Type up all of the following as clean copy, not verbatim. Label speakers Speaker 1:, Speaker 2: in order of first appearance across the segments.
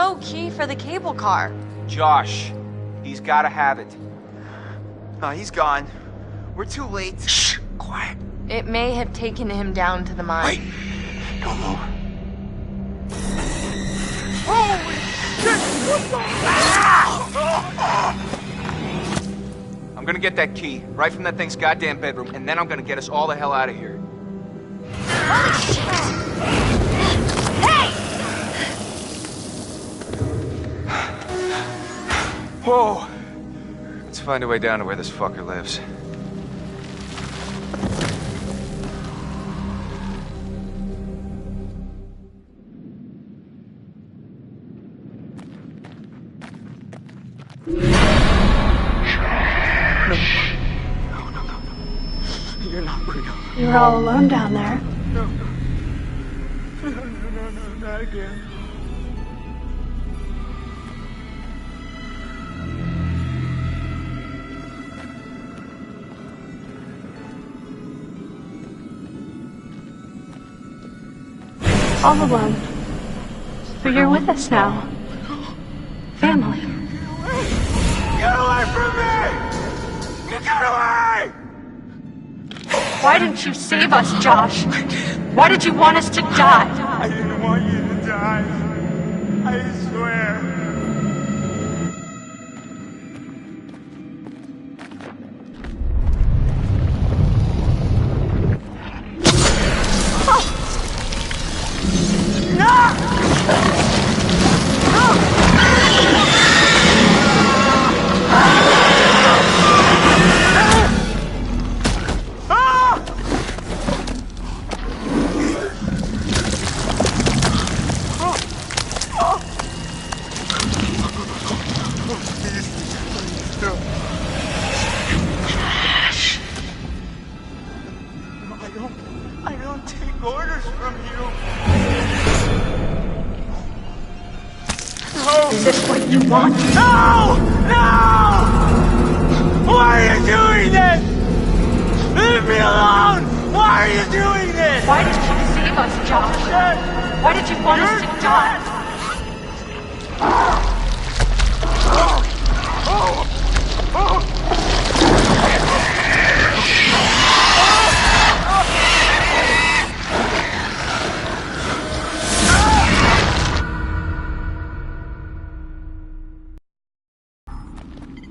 Speaker 1: no key for the cable car.
Speaker 2: Josh, he's gotta have it.
Speaker 3: He's gone. We're too late.
Speaker 4: Shh! Quiet.
Speaker 1: It may have taken him down to the mine.
Speaker 4: Wait! Don't move.
Speaker 3: Holy shit!
Speaker 2: I'm gonna get that key right from that thing's goddamn bedroom, and then I'm gonna get us all the hell out of here.
Speaker 1: Holy shit! Hey!
Speaker 2: Whoa! Let's find a way down to where this fucker lives.
Speaker 3: You're not real.
Speaker 5: You were all alone down there.
Speaker 3: No, not again.
Speaker 5: All alone. But you're with us now. Family.
Speaker 3: Get away from me! Get away!
Speaker 5: Why didn't you save us, Josh? Why did you want us to die?
Speaker 3: I didn't want you to die. I swear. I don't take orders from you.
Speaker 5: Is this what you want?
Speaker 3: No! No! Why are you doing this? Leave me alone! Why are you doing this?
Speaker 5: Why did you save us, Josh? Why did you want us to die?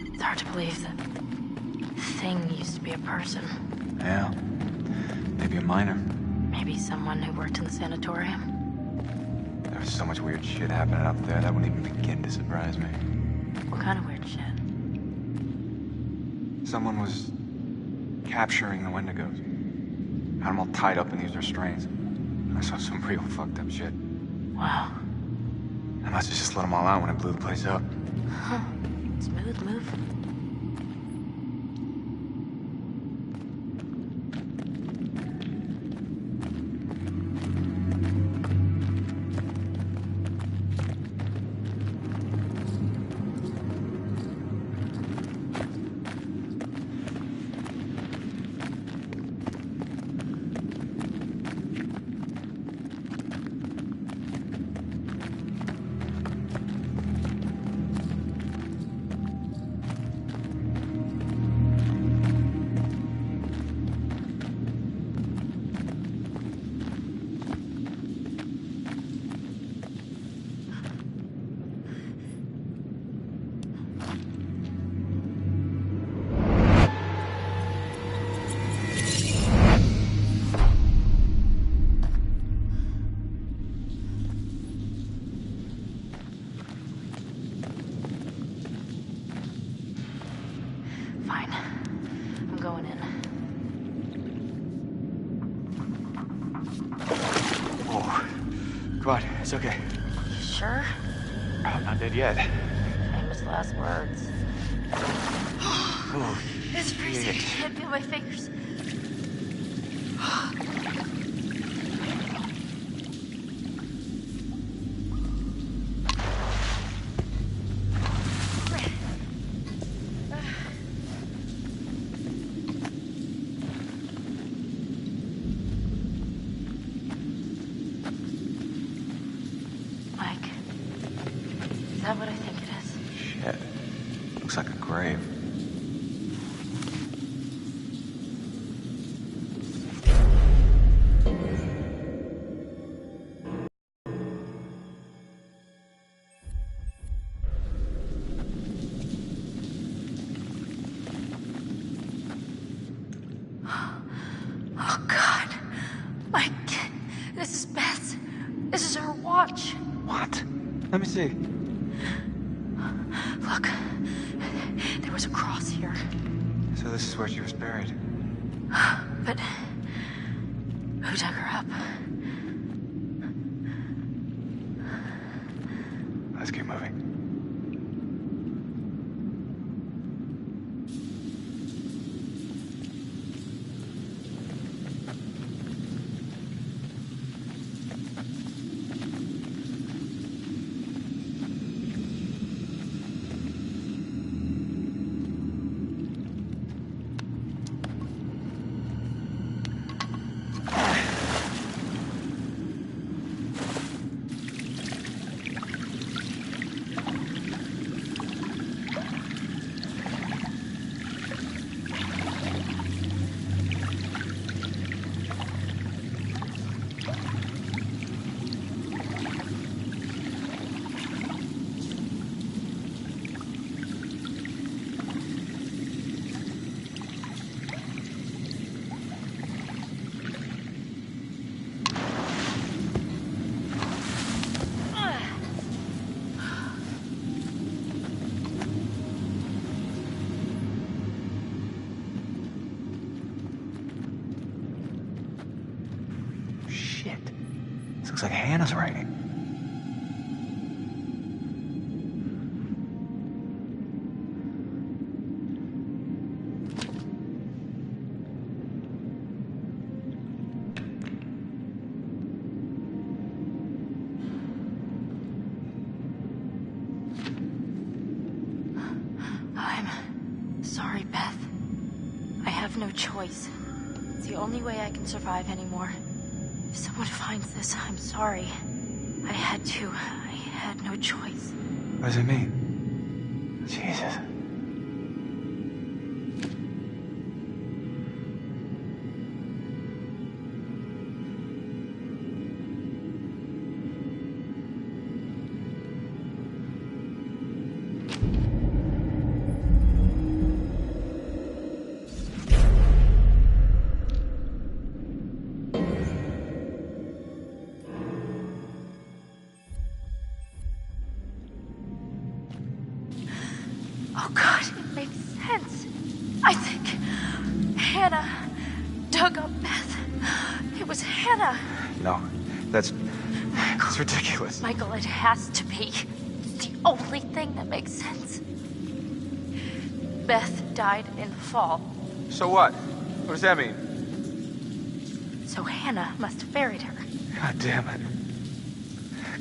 Speaker 1: It's hard to believe that thing used to be a person.
Speaker 2: Yeah. Maybe a miner.
Speaker 1: Maybe someone who worked in the sanatorium.
Speaker 2: There was so much weird shit happening up there that wouldn't even begin to surprise me.
Speaker 1: What kind of weird shit?
Speaker 2: Someone was capturing the Wendigos. Had them all tied up in these restraints. I saw some real fucked up shit.
Speaker 1: Wow.
Speaker 2: I must have just let them all out when I blew the place up.
Speaker 1: Huh. Smooth move. Fine. I'm going in.
Speaker 2: Oh, come on, it's okay.
Speaker 1: You sure?
Speaker 2: I'm not dead yet.
Speaker 1: Famous last words.
Speaker 2: Oh,
Speaker 1: It's freezing. I can't feel my fingers. Mike.
Speaker 2: Shit. Looks like a grave.
Speaker 1: Oh, God. Mike, this is Beth's. This is her watch.
Speaker 2: What? Let me see.
Speaker 1: Look, there was a cross here.
Speaker 2: So this is where she was buried.
Speaker 1: But who dug her up?
Speaker 2: Let's keep moving. Shit. This looks like Hannah's writing.
Speaker 1: I'm sorry, Beth. I have no choice. It's the only way I can survive anymore. If someone finds this, I'm sorry. I had to. I had no choice.
Speaker 2: What does it mean? Jesus.
Speaker 1: Oh, God, it makes sense. I think Hannah dug up Beth. It was Hannah.
Speaker 2: No, that's ridiculous.
Speaker 1: Michael, it has to be. It's the only thing that makes sense. Beth died in the fall,
Speaker 2: So what? What does that mean?
Speaker 1: so Hannah must have buried her.
Speaker 2: God damn it.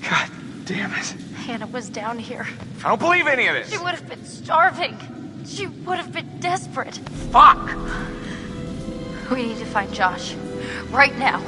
Speaker 2: God damn it.
Speaker 1: Hannah was down here.
Speaker 2: I don't believe any of this.
Speaker 1: She would have been starving. She would have been desperate.
Speaker 2: Fuck!
Speaker 1: We need to find Josh. Right now.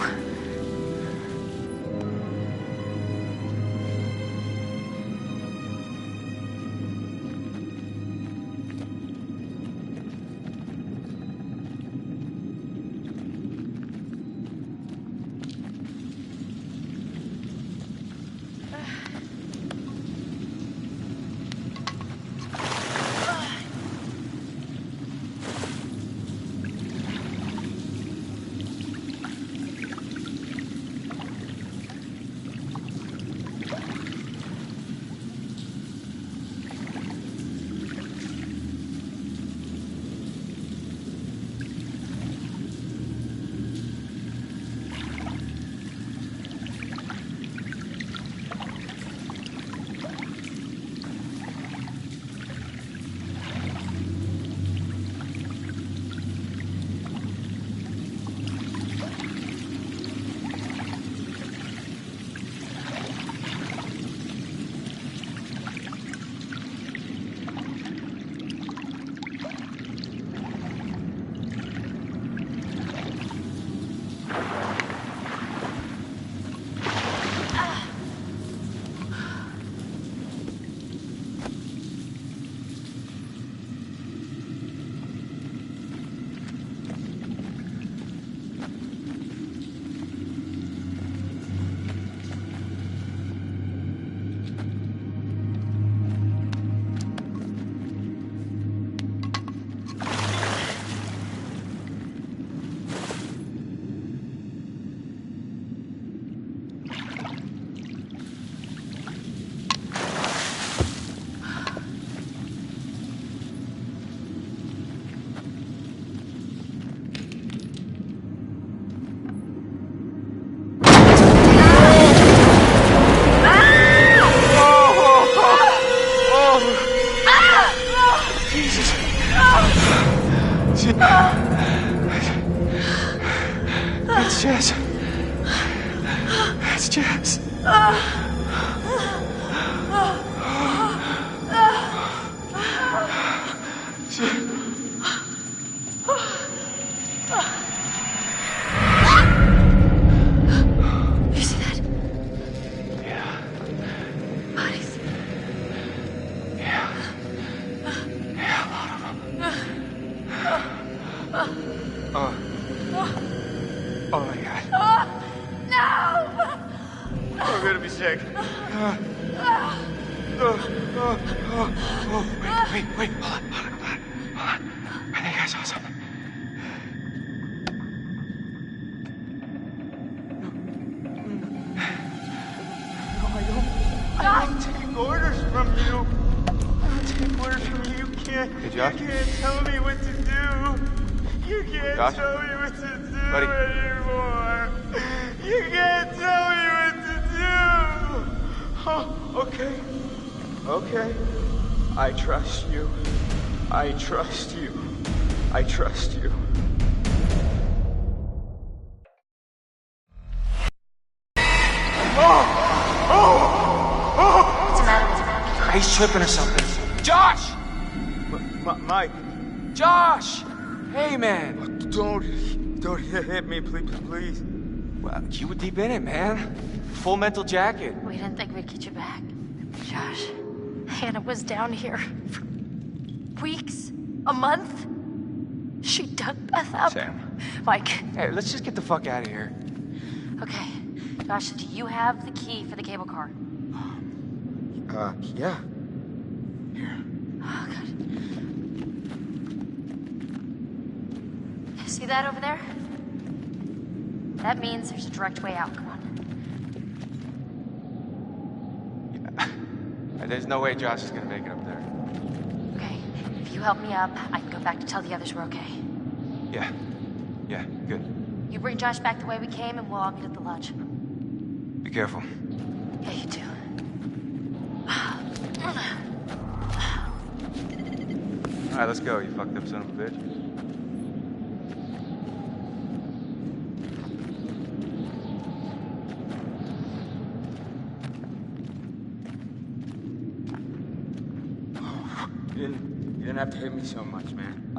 Speaker 2: Jesus. It's Jess. It's Jess.
Speaker 1: You see that?
Speaker 2: Yeah.
Speaker 1: Bodies.
Speaker 2: Yeah. Yeah, a lot of them. Oh my God.
Speaker 1: No!
Speaker 3: I'm gonna be sick.
Speaker 2: Wait. Hold on. I think I saw something.
Speaker 3: I'm taking orders from you. I'm taking orders from you. You can't.
Speaker 2: Hey, Josh?
Speaker 3: You can't tell me what to do. You can't
Speaker 2: Josh?
Speaker 3: tell me what to do
Speaker 2: Buddy?
Speaker 3: anymore. You can't tell me what to do. Oh, okay. I trust you. I trust you. I trust you.
Speaker 1: What's the matter with him?
Speaker 2: He's tripping or something. Josh!
Speaker 3: Mike,
Speaker 2: Josh! Hey, man.
Speaker 3: don't hit me, please.
Speaker 2: Well, you were deep in it, man. Full mental jacket.
Speaker 1: We didn't think we'd get you back. Josh, Hannah was down here for weeks, a month. She dug Beth up.
Speaker 2: Sam.
Speaker 1: Mike,
Speaker 2: Hey, let's just get the fuck out of here.
Speaker 1: okay. Josh, do you have the key for the cable car?
Speaker 3: Yeah.
Speaker 1: Oh, God. See that over there? That means there's a direct way out. Come on.
Speaker 2: There's no way Josh is gonna make it up there.
Speaker 1: Okay. If you help me up, I can go back to tell the others we're okay.
Speaker 2: Yeah, good.
Speaker 1: You bring Josh back the way we came, and we'll all meet at the lodge.
Speaker 2: Be careful.
Speaker 1: Yeah, you too.
Speaker 2: All right, let's go, you fucked up son of a bitch.
Speaker 3: You didn't have to hit me so much, man.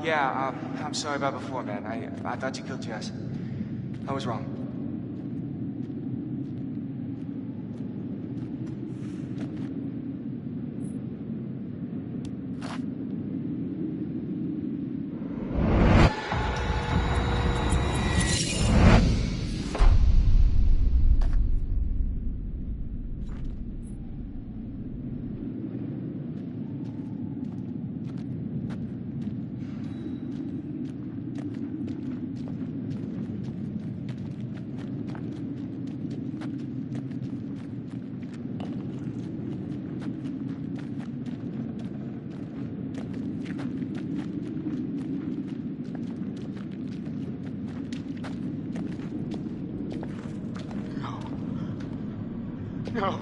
Speaker 2: Yeah, I'm sorry about before, man. I thought you killed Jess. I was wrong.
Speaker 3: No.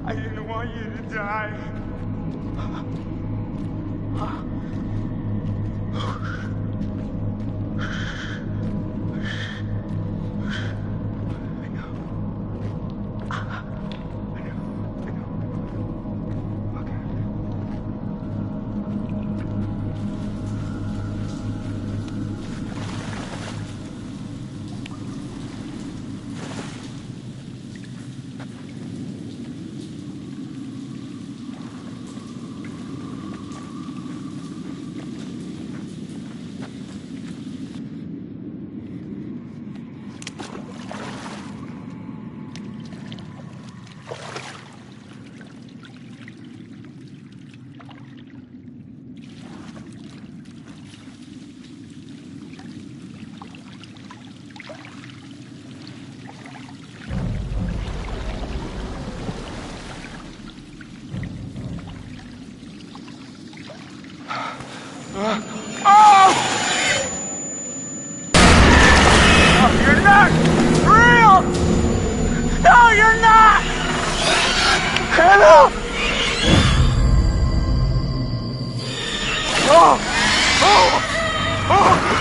Speaker 3: I didn't want you to die. No, you're not real! No, you're not! Hannah! Oh! Oh! Oh!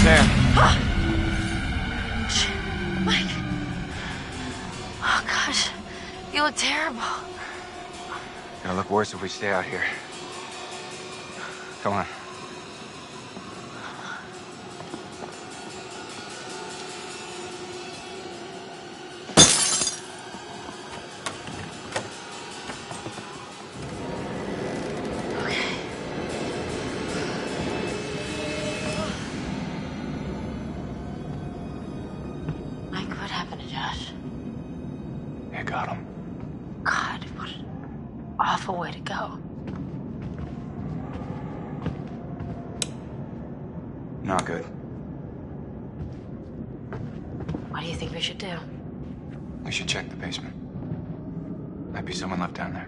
Speaker 2: Sam.
Speaker 1: Mike. Oh, gosh. You look terrible.
Speaker 2: Gonna look worse if we stay out here. Come on.
Speaker 1: Mike, what happened to Josh?
Speaker 2: You got him.
Speaker 1: God, what an awful way to go.
Speaker 2: Not good.
Speaker 1: What do you think we should do?
Speaker 2: We should check the basement. Might be someone left down there.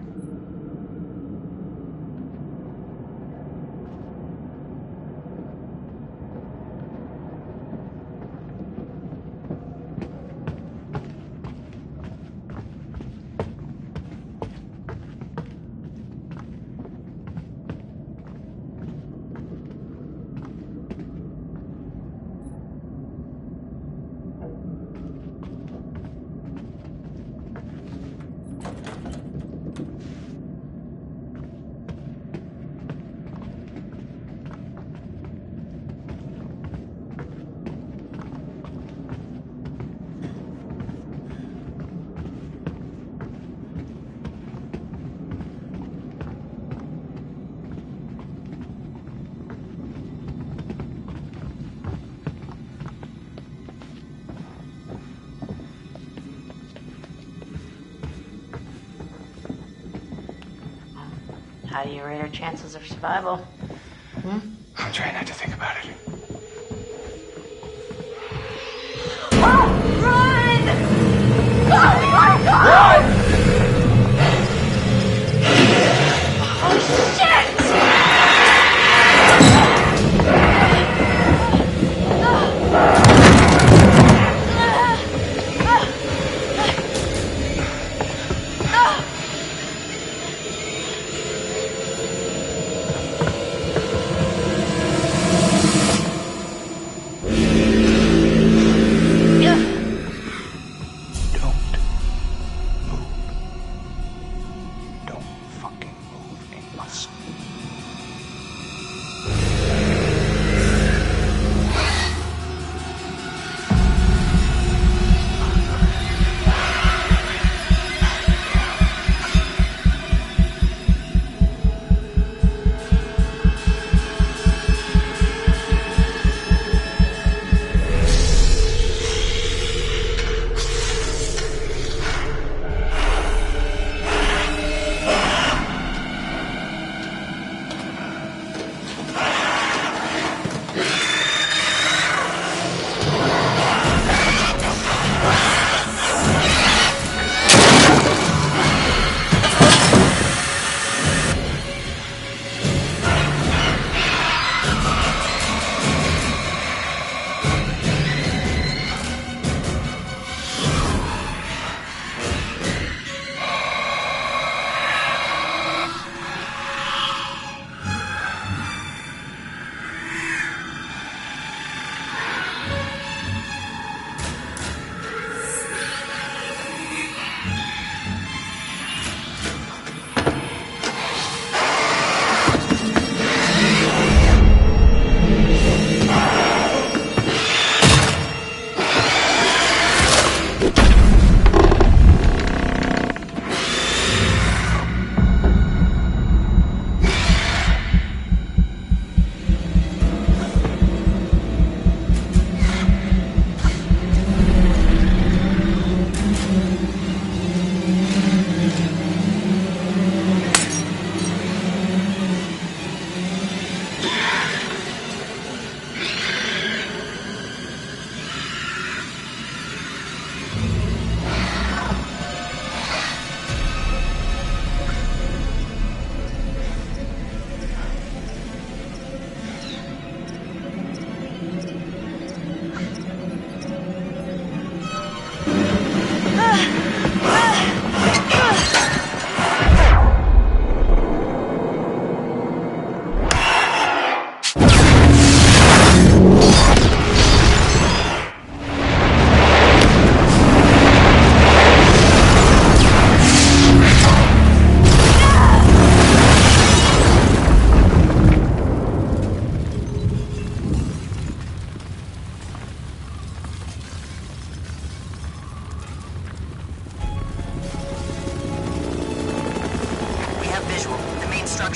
Speaker 1: How do you rate our chances of survival?
Speaker 2: I'm trying not to think about it.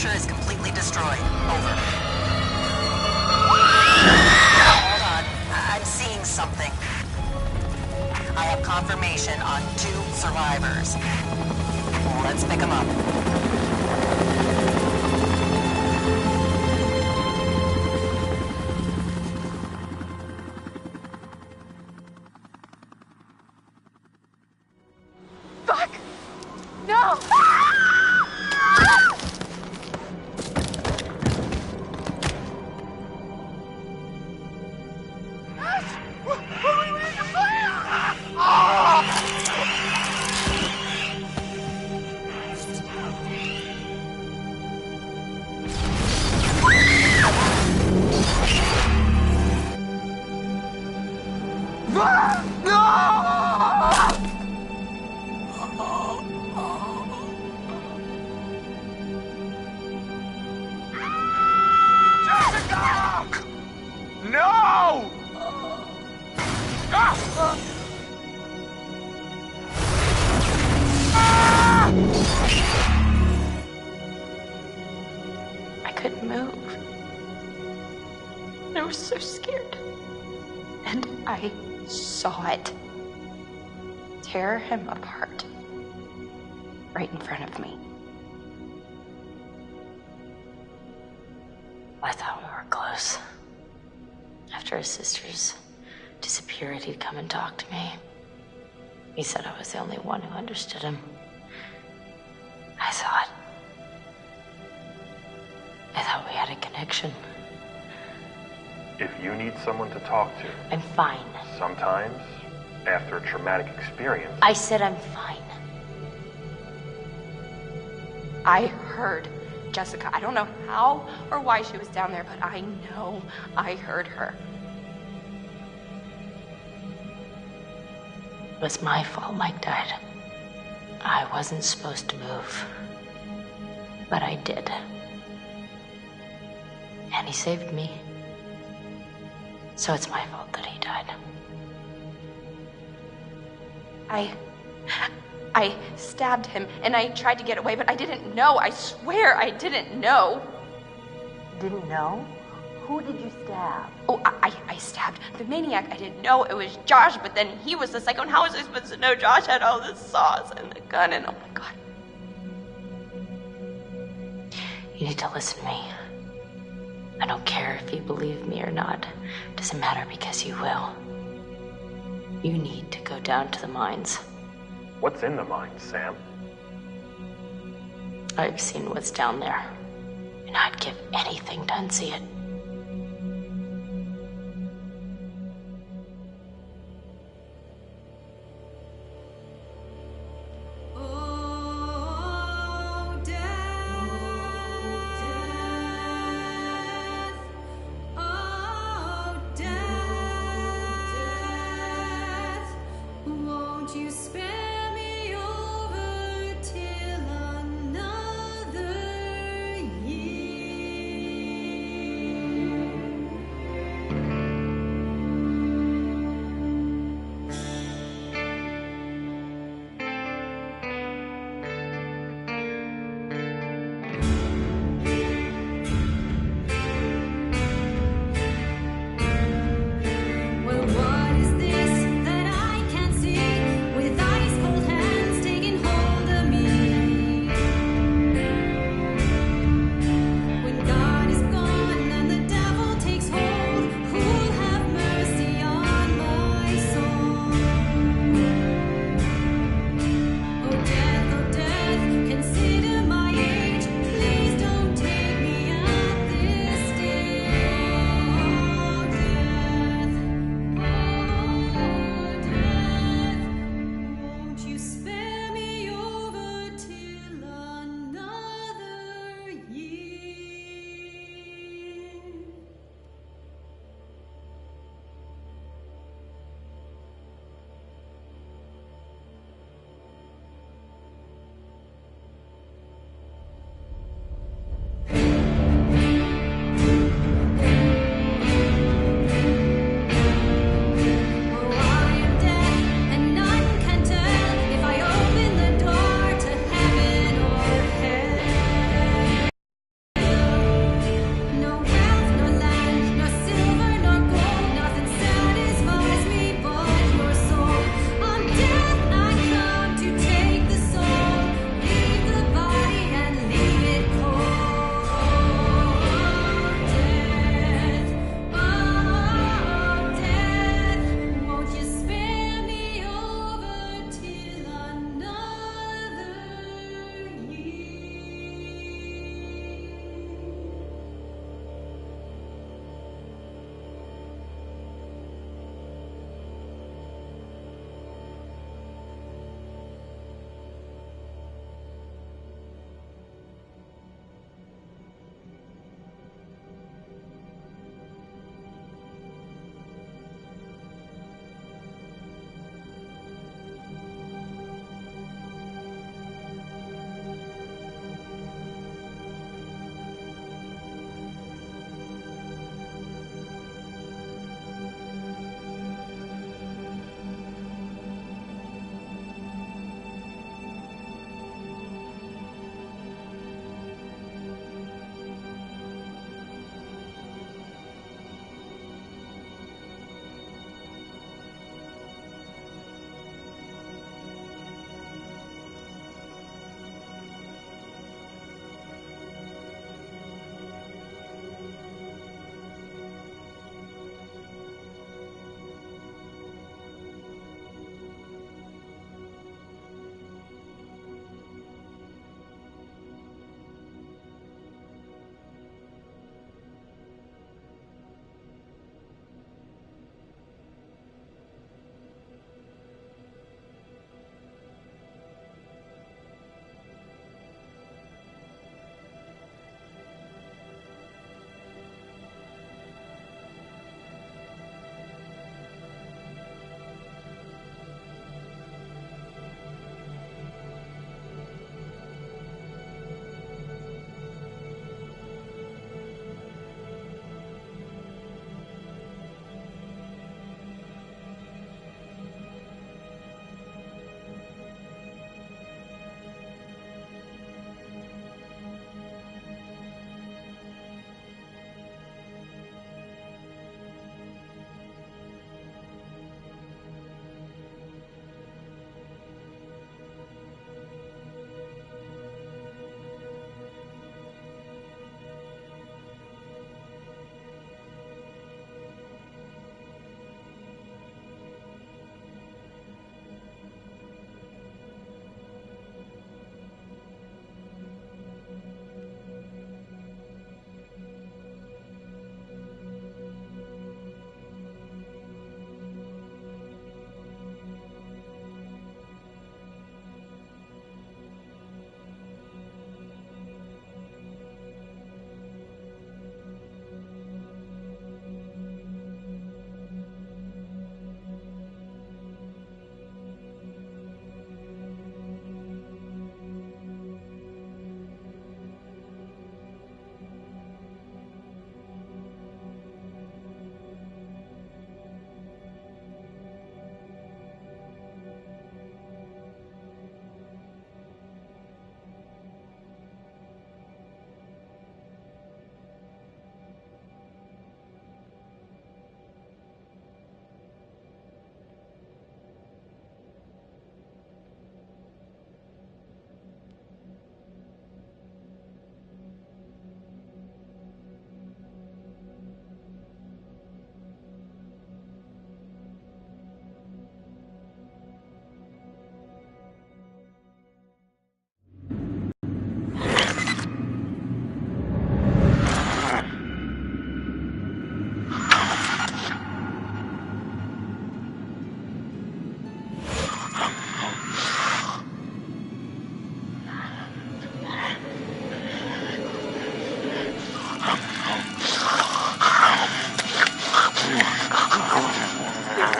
Speaker 6: structure is completely destroyed. Over. Hold on. I'm seeing something. I have confirmation on 2 survivors. Let's pick them up.
Speaker 5: Fuck! No!
Speaker 3: No!
Speaker 1: I couldn't move. I was so scared. And I saw it. Tear him apart. Right in front of me. I thought we were close. After his sisters disappeared, he'd come and talk to me. He said I was the only one who understood him. I thought we had a connection.
Speaker 7: If you need someone to talk to,
Speaker 1: I'm fine.
Speaker 7: sometimes, after a traumatic experience,
Speaker 1: I said I'm fine.
Speaker 5: I heard Jessica. I don't know how or why she was down there, but I know I heard her.
Speaker 1: It was my fault Mike died. I wasn't supposed to move. But I did. And he saved me. So it's my fault that he died.
Speaker 5: I stabbed him and I tried to get away, but I didn't know. I swear I didn't know.
Speaker 6: Didn't know? Who did you stab?
Speaker 5: Oh, I stabbed the maniac. I didn't know it was Josh, but then he was the psycho. And how was I supposed to know Josh had all the sauce and the gun and oh my god.
Speaker 1: You need to listen to me. I don't care if you believe me or not. It doesn't matter because you will. You need to go down to the mines.
Speaker 7: what's in the mine, Sam?
Speaker 1: I've seen what's down there. And I'd give anything to unsee it.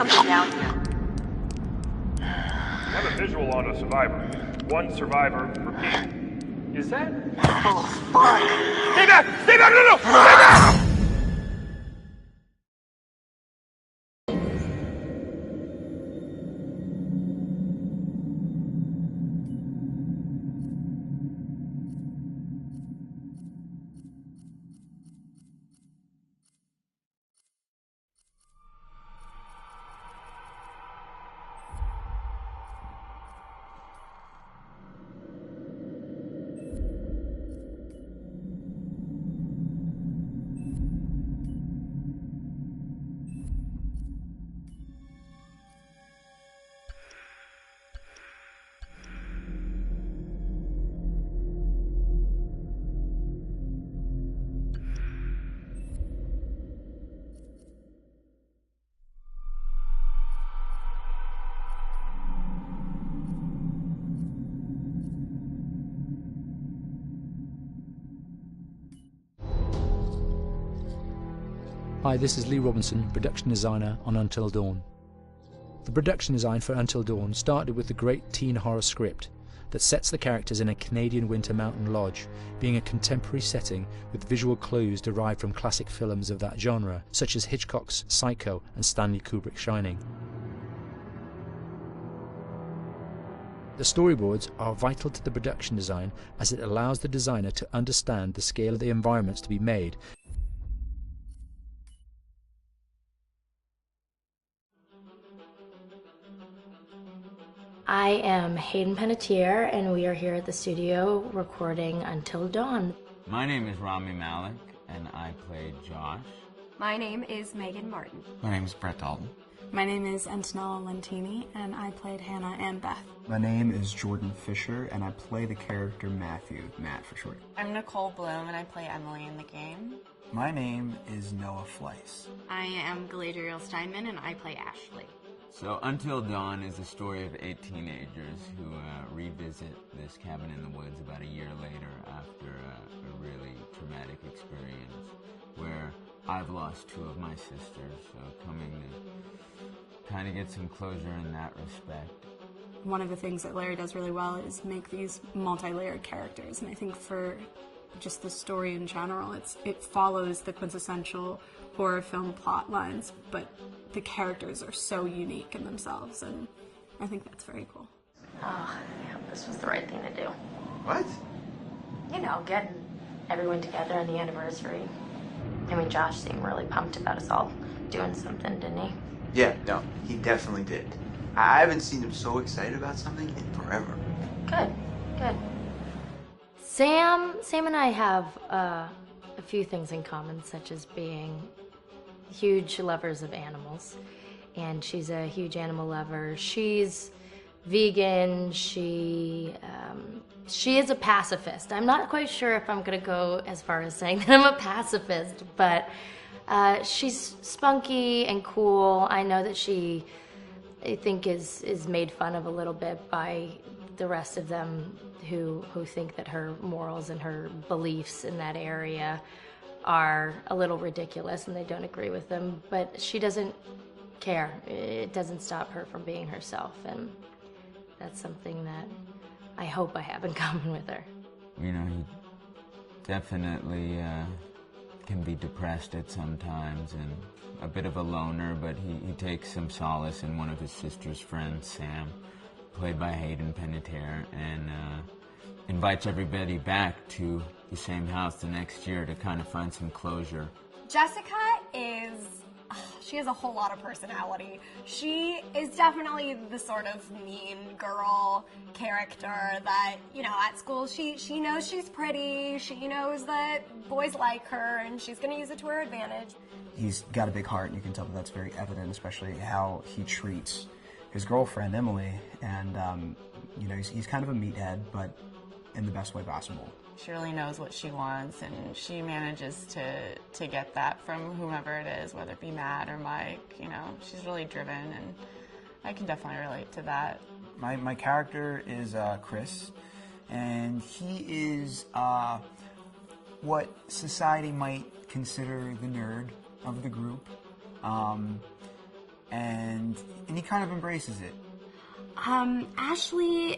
Speaker 5: something down here.
Speaker 7: I have a visual on a survivor. One survivor, repeat. Is that?
Speaker 4: Oh, fuck!
Speaker 7: Stay back! Stay back! No! Stay back!
Speaker 8: Hi, this is Lee Robinson, production designer on Until Dawn. The production design for Until Dawn started with the great teen horror script that sets the characters in a Canadian winter mountain lodge, being a contemporary setting with visual clues derived from classic films of that genre, such as Hitchcock's Psycho and Stanley Kubrick's Shining. The storyboards are vital to the production design as it allows the designer to understand the scale of the environments to be made.
Speaker 1: I am Hayden Panettiere, and we are here at the studio recording Until Dawn.
Speaker 9: My name is Rami Malek, and I play Josh.
Speaker 10: My name is Megan Martin.
Speaker 2: My name is Brett Dalton.
Speaker 10: My name is Antonella Lentini, and I played Hannah and Beth.
Speaker 11: My name is Jordan Fisher, and I play the character Matthew, Matt for short.
Speaker 12: I'm Nicole Bloom, and I play Emily in the game.
Speaker 11: My name is Noah Fleiss.
Speaker 13: I am Galadriel Steinman, and I play Ashley.
Speaker 9: So Until Dawn is the story of 8 teenagers who revisit this cabin in the woods about a year later after a really traumatic experience where I've lost 2 of my sisters, so coming to kind of get some closure in that respect.
Speaker 10: One of the things that Larry does really well is make these multi-layered characters, and I think for just the story in general, it follows the quintessential horror film plot lines, but the characters are so unique in themselves, and I think that's very cool.
Speaker 1: Oh, yeah, this was the right thing to do.
Speaker 2: What?
Speaker 1: You know, getting everyone together on the anniversary. I mean, Josh seemed really pumped about us all doing something, didn't he?
Speaker 4: Yeah, no, he definitely did. I haven't seen him so excited about something in forever.
Speaker 1: Good, good. Sam and I have a few things in common, such as being huge lovers of animals, and she's a huge animal lover. She's vegan. She is a pacifist. I'm not quite sure if I'm gonna go as far as saying that I'm a pacifist, but she's spunky and cool. I know that she, I think, is made fun of a little bit by the rest of them who think that her morals and her beliefs in that area are a little ridiculous and they don't agree with them, but she doesn't care. It doesn't stop her from being herself, and that's something that I hope I have in common with her.
Speaker 9: You know, he definitely can be depressed at some times and a bit of a loner, but he takes some solace in one of his sister's friends, Sam, played by Hayden Panettiere, and invites everybody back to the same house the next year to kind of find some closure.
Speaker 14: Jessica she has a whole lot of personality. She is definitely the sort of mean girl character that, you know, at school she knows she's pretty, she knows that boys like her, and she's gonna use it to her advantage.
Speaker 11: He's got a big heart, and you can tell that that's very evident, especially how he treats his girlfriend, Emily, and, you know, he's kind of a meathead, but in the best way possible.
Speaker 12: She really knows what she wants, and she manages to get that from whomever it is, whether it be Matt or Mike. You know, she's really driven, and I can definitely relate to that.
Speaker 11: My character is Chris, and he is what society might consider the nerd of the group. And kind of embraces it.
Speaker 13: Ashley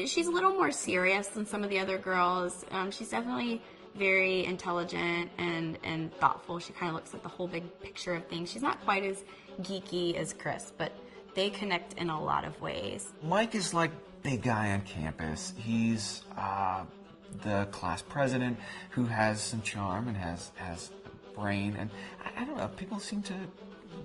Speaker 13: she's a little more serious than some of the other girls. She's definitely very intelligent and thoughtful. She kind of looks at the whole big picture of things. She's not quite as geeky as Chris, but they connect in a lot of ways.
Speaker 9: Mike is like big guy on campus. He's the class president who has some charm and has a brain, and I don't know, people seem to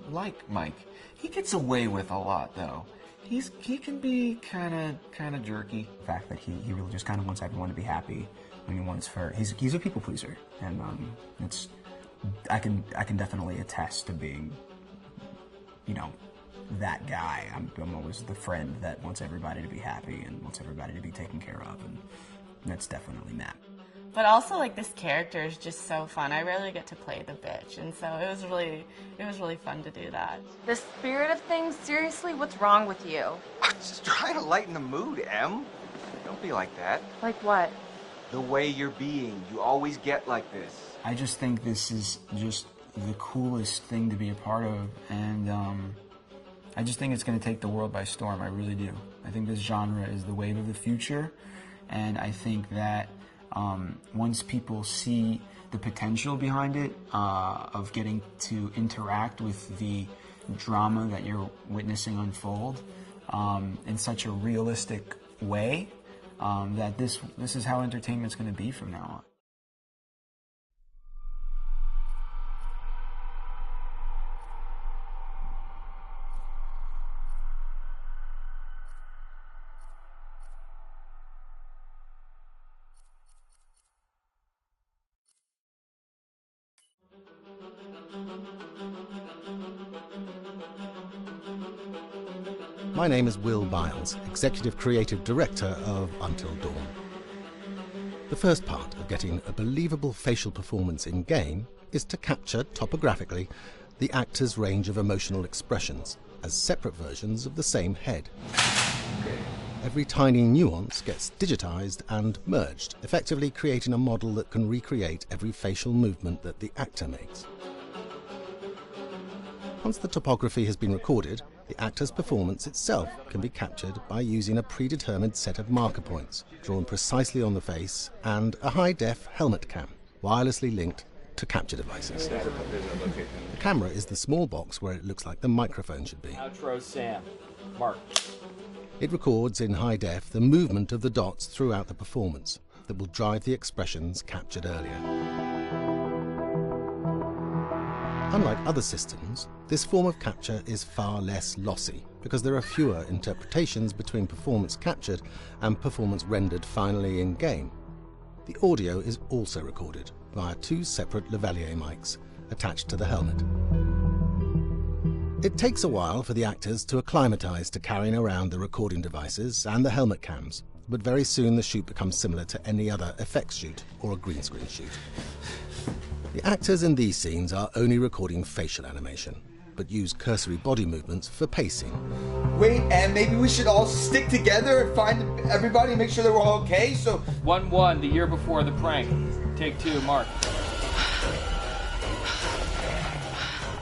Speaker 9: like Mike. He gets away with a lot though. He can be kind of jerky.
Speaker 11: The fact that he really just kind of wants everyone to be happy. When he wants he's a people pleaser, and I can definitely attest to being, you know, that guy. I'm always the friend that wants everybody to be happy and wants everybody to be taken care of, and that's definitely Matt.
Speaker 12: But also, like, this character is just so fun. I rarely get to play the bitch, and so it was really fun to do that.
Speaker 5: The spirit of things, seriously, what's wrong with you?
Speaker 2: I'm just trying to lighten the mood, Em. Don't be like that.
Speaker 5: Like what?
Speaker 2: The way you're being. You always get like this.
Speaker 11: I just think this is just the coolest thing to be a part of, and I just think it's going to take the world by storm. I really do. I think this genre is the wave of the future, and I think that once people see the potential behind it, of getting to interact with the drama that you're witnessing unfold in such a realistic way, that this is how entertainment's going to be from now on.
Speaker 15: My name is Will Biles, Executive Creative Director of Until Dawn. The first part of getting a believable facial performance in-game is to capture topographically the actor's range of emotional expressions as separate versions of the same head. Every tiny nuance gets digitized and merged, effectively creating a model that can recreate every facial movement that the actor makes. Once the topography has been recorded, the actor's performance itself can be captured by using a predetermined set of marker points, drawn precisely on the face, and a high-def helmet cam, wirelessly linked to capture devices. The camera is the small box where it looks like the microphone should be.
Speaker 16: Outro Sam. Mark.
Speaker 15: It records in high def the movement of the dots throughout the performance that will drive the expressions captured earlier. Unlike other systems, this form of capture is far less lossy because there are fewer interpretations between performance captured and performance rendered finally in-game. The audio is also recorded via two separate lavalier mics attached to the helmet. It takes a while for the actors to acclimatise to carrying around the recording devices and the helmet cams, but very soon the shoot becomes similar to any other effects shoot or a green screen shoot. The actors in these scenes are only recording facial animation, but use cursory body movements for pacing.
Speaker 17: Wait, and maybe we should all stick together and find everybody and make sure that we're all okay, so...
Speaker 16: 1-1, the year before the prank. Take 2, Mark.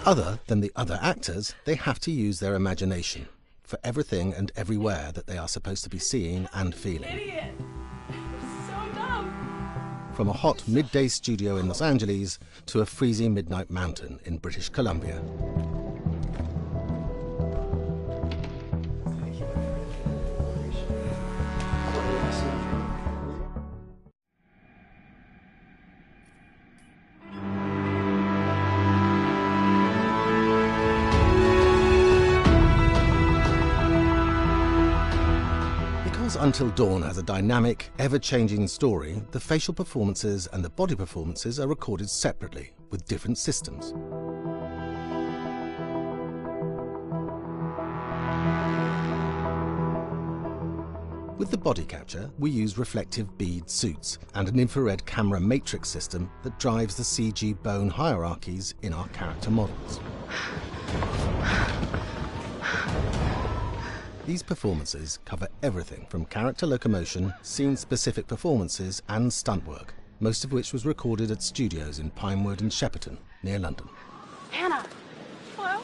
Speaker 15: Other than the other actors, they have to use their imagination for everything and everywhere that they are supposed to be seeing and feeling.
Speaker 12: Idiot! So dumb!
Speaker 15: From a hot midday studio in Los Angeles to a freezing midnight mountain in British Columbia. Until Dawn has a dynamic, ever-changing story, the facial performances and the body performances are recorded separately, with different systems. With the body capture, we use reflective bead suits and an infrared camera matrix system that drives the CG bone hierarchies in our character models. These performances cover everything from character locomotion, scene-specific performances and stunt work, most of which was recorded at studios in Pinewood and Shepperton, near London.
Speaker 5: Hannah! Hello?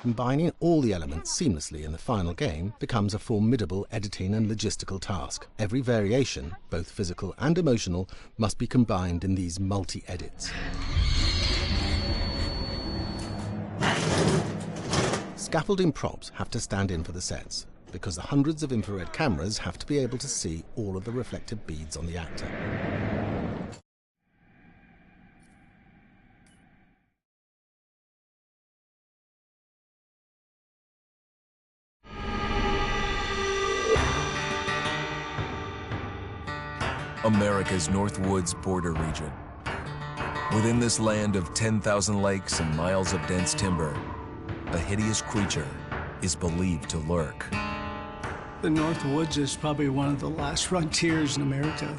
Speaker 15: combining all the elements seamlessly in the final game becomes a formidable editing and logistical task. Every variation, both physical and emotional, must be combined in these multi-edits. Scaffolding props have to stand in for the sets, because the hundreds of infrared cameras have to be able to see all of the reflective beads on the actor.
Speaker 18: America's Northwoods border region. Within this land of 10,000 lakes and miles of dense timber, a hideous creature is believed to lurk.
Speaker 19: The Northwoods is probably one of the last frontiers in America.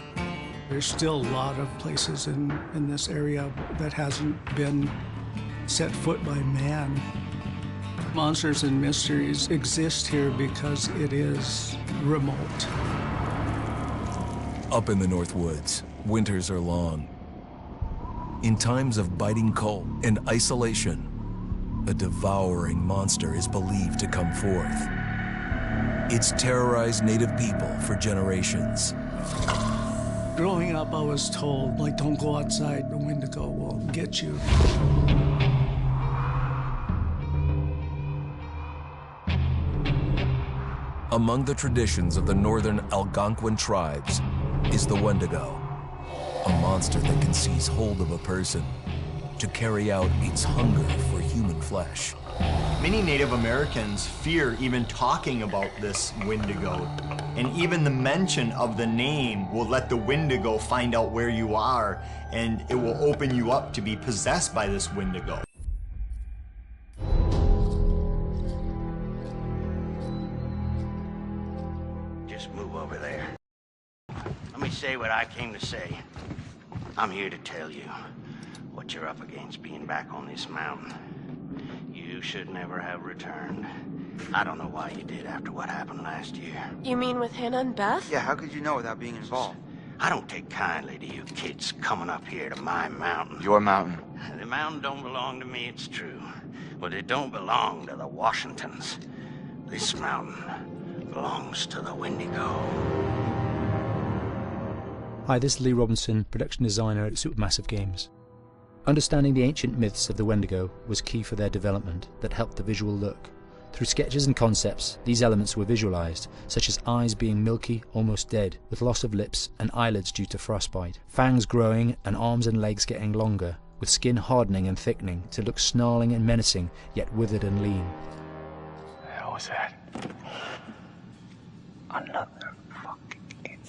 Speaker 19: There's still a lot of places in this area that hasn't been set foot by man. Monsters and mysteries exist here because it is remote.
Speaker 18: Up in the Northwoods, winters are long. In times of biting cold and isolation, a devouring monster is believed to come forth. It's terrorized native people for generations.
Speaker 19: Growing up, I was told, like, don't go outside, the Wendigo will get you.
Speaker 18: Among the traditions of the northern Algonquin tribes is the Wendigo, a monster that can seize hold of a person to carry out its hunger for human flesh.
Speaker 20: Many Native Americans fear even talking about this Wendigo, and even the mention of the name will let the Wendigo find out where you are, and it will open you up to be possessed by this Wendigo.
Speaker 21: Just move over there. Let me say what I came to say. I'm here to tell you what you're up against being back on this mountain. You should never have returned. I don't know why you did after what happened last year.
Speaker 5: You mean with Hannah and Beth?
Speaker 4: Yeah, how could you know without being involved?
Speaker 21: I don't take kindly to you kids coming up here to my mountain.
Speaker 2: Your mountain.
Speaker 21: The mountain don't belong to me, it's true. But it don't belong to the Washingtons. This mountain belongs to the Wendigo.
Speaker 8: Hi, this is Lee Robinson, production designer at Supermassive Games. Understanding the ancient myths of the Wendigo was key for their development that helped the visual look. Through sketches and concepts, these elements were visualized, such as eyes being milky, almost dead, with loss of lips and eyelids due to frostbite, fangs growing and arms and legs getting longer, with skin hardening and thickening to look snarling and menacing, yet withered and lean.
Speaker 2: What the hell was that? Another fucking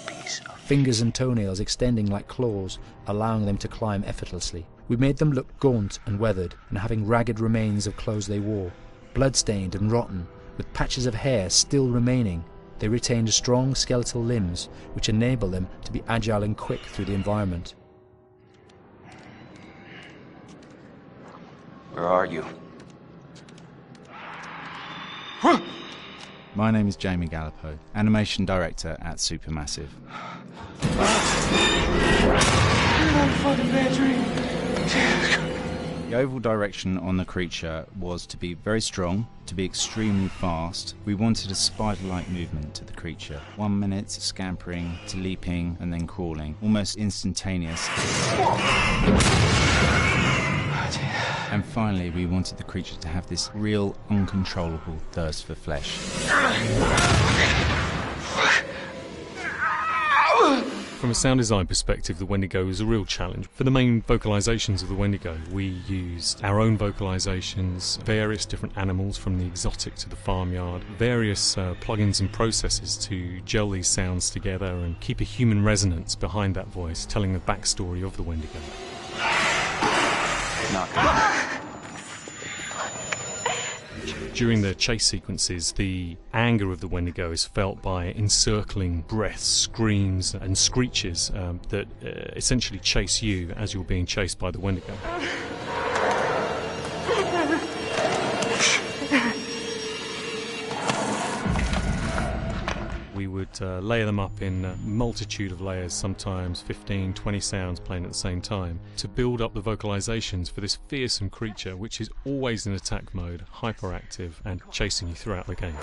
Speaker 2: piece of...
Speaker 8: Fingers and toenails extending like claws, allowing them to climb effortlessly. We made them look gaunt and weathered, and having ragged remains of clothes they wore. Blood-stained and rotten, with patches of hair still remaining, they retained strong skeletal limbs, which enable them to be agile and quick through the environment.
Speaker 2: Where are you?
Speaker 22: My name is Jamie Gallipo, animation director at Supermassive. The overall direction on the creature was to be very strong, to be extremely fast. We wanted a spider-like movement to the creature. 1 minute scampering to leaping and then crawling, almost instantaneous. And finally, we wanted the creature to have this real, uncontrollable thirst for flesh.
Speaker 23: From a sound design perspective, the Wendigo is a real challenge. For the main vocalisations of the Wendigo, we used our own vocalisations, various different animals from the exotic to the farmyard, various plugins and processes to gel these sounds together and keep a human resonance behind that voice, telling the backstory of the Wendigo. During the chase sequences, the anger of the Wendigo is felt by encircling breaths, screams and screeches that essentially chase you as you're being chased by the Wendigo. We would layer them up in a multitude of layers, sometimes 15, 20 sounds playing at the same time, to build up the vocalizations for this fearsome creature which is always in attack mode, hyperactive, and chasing you throughout the game.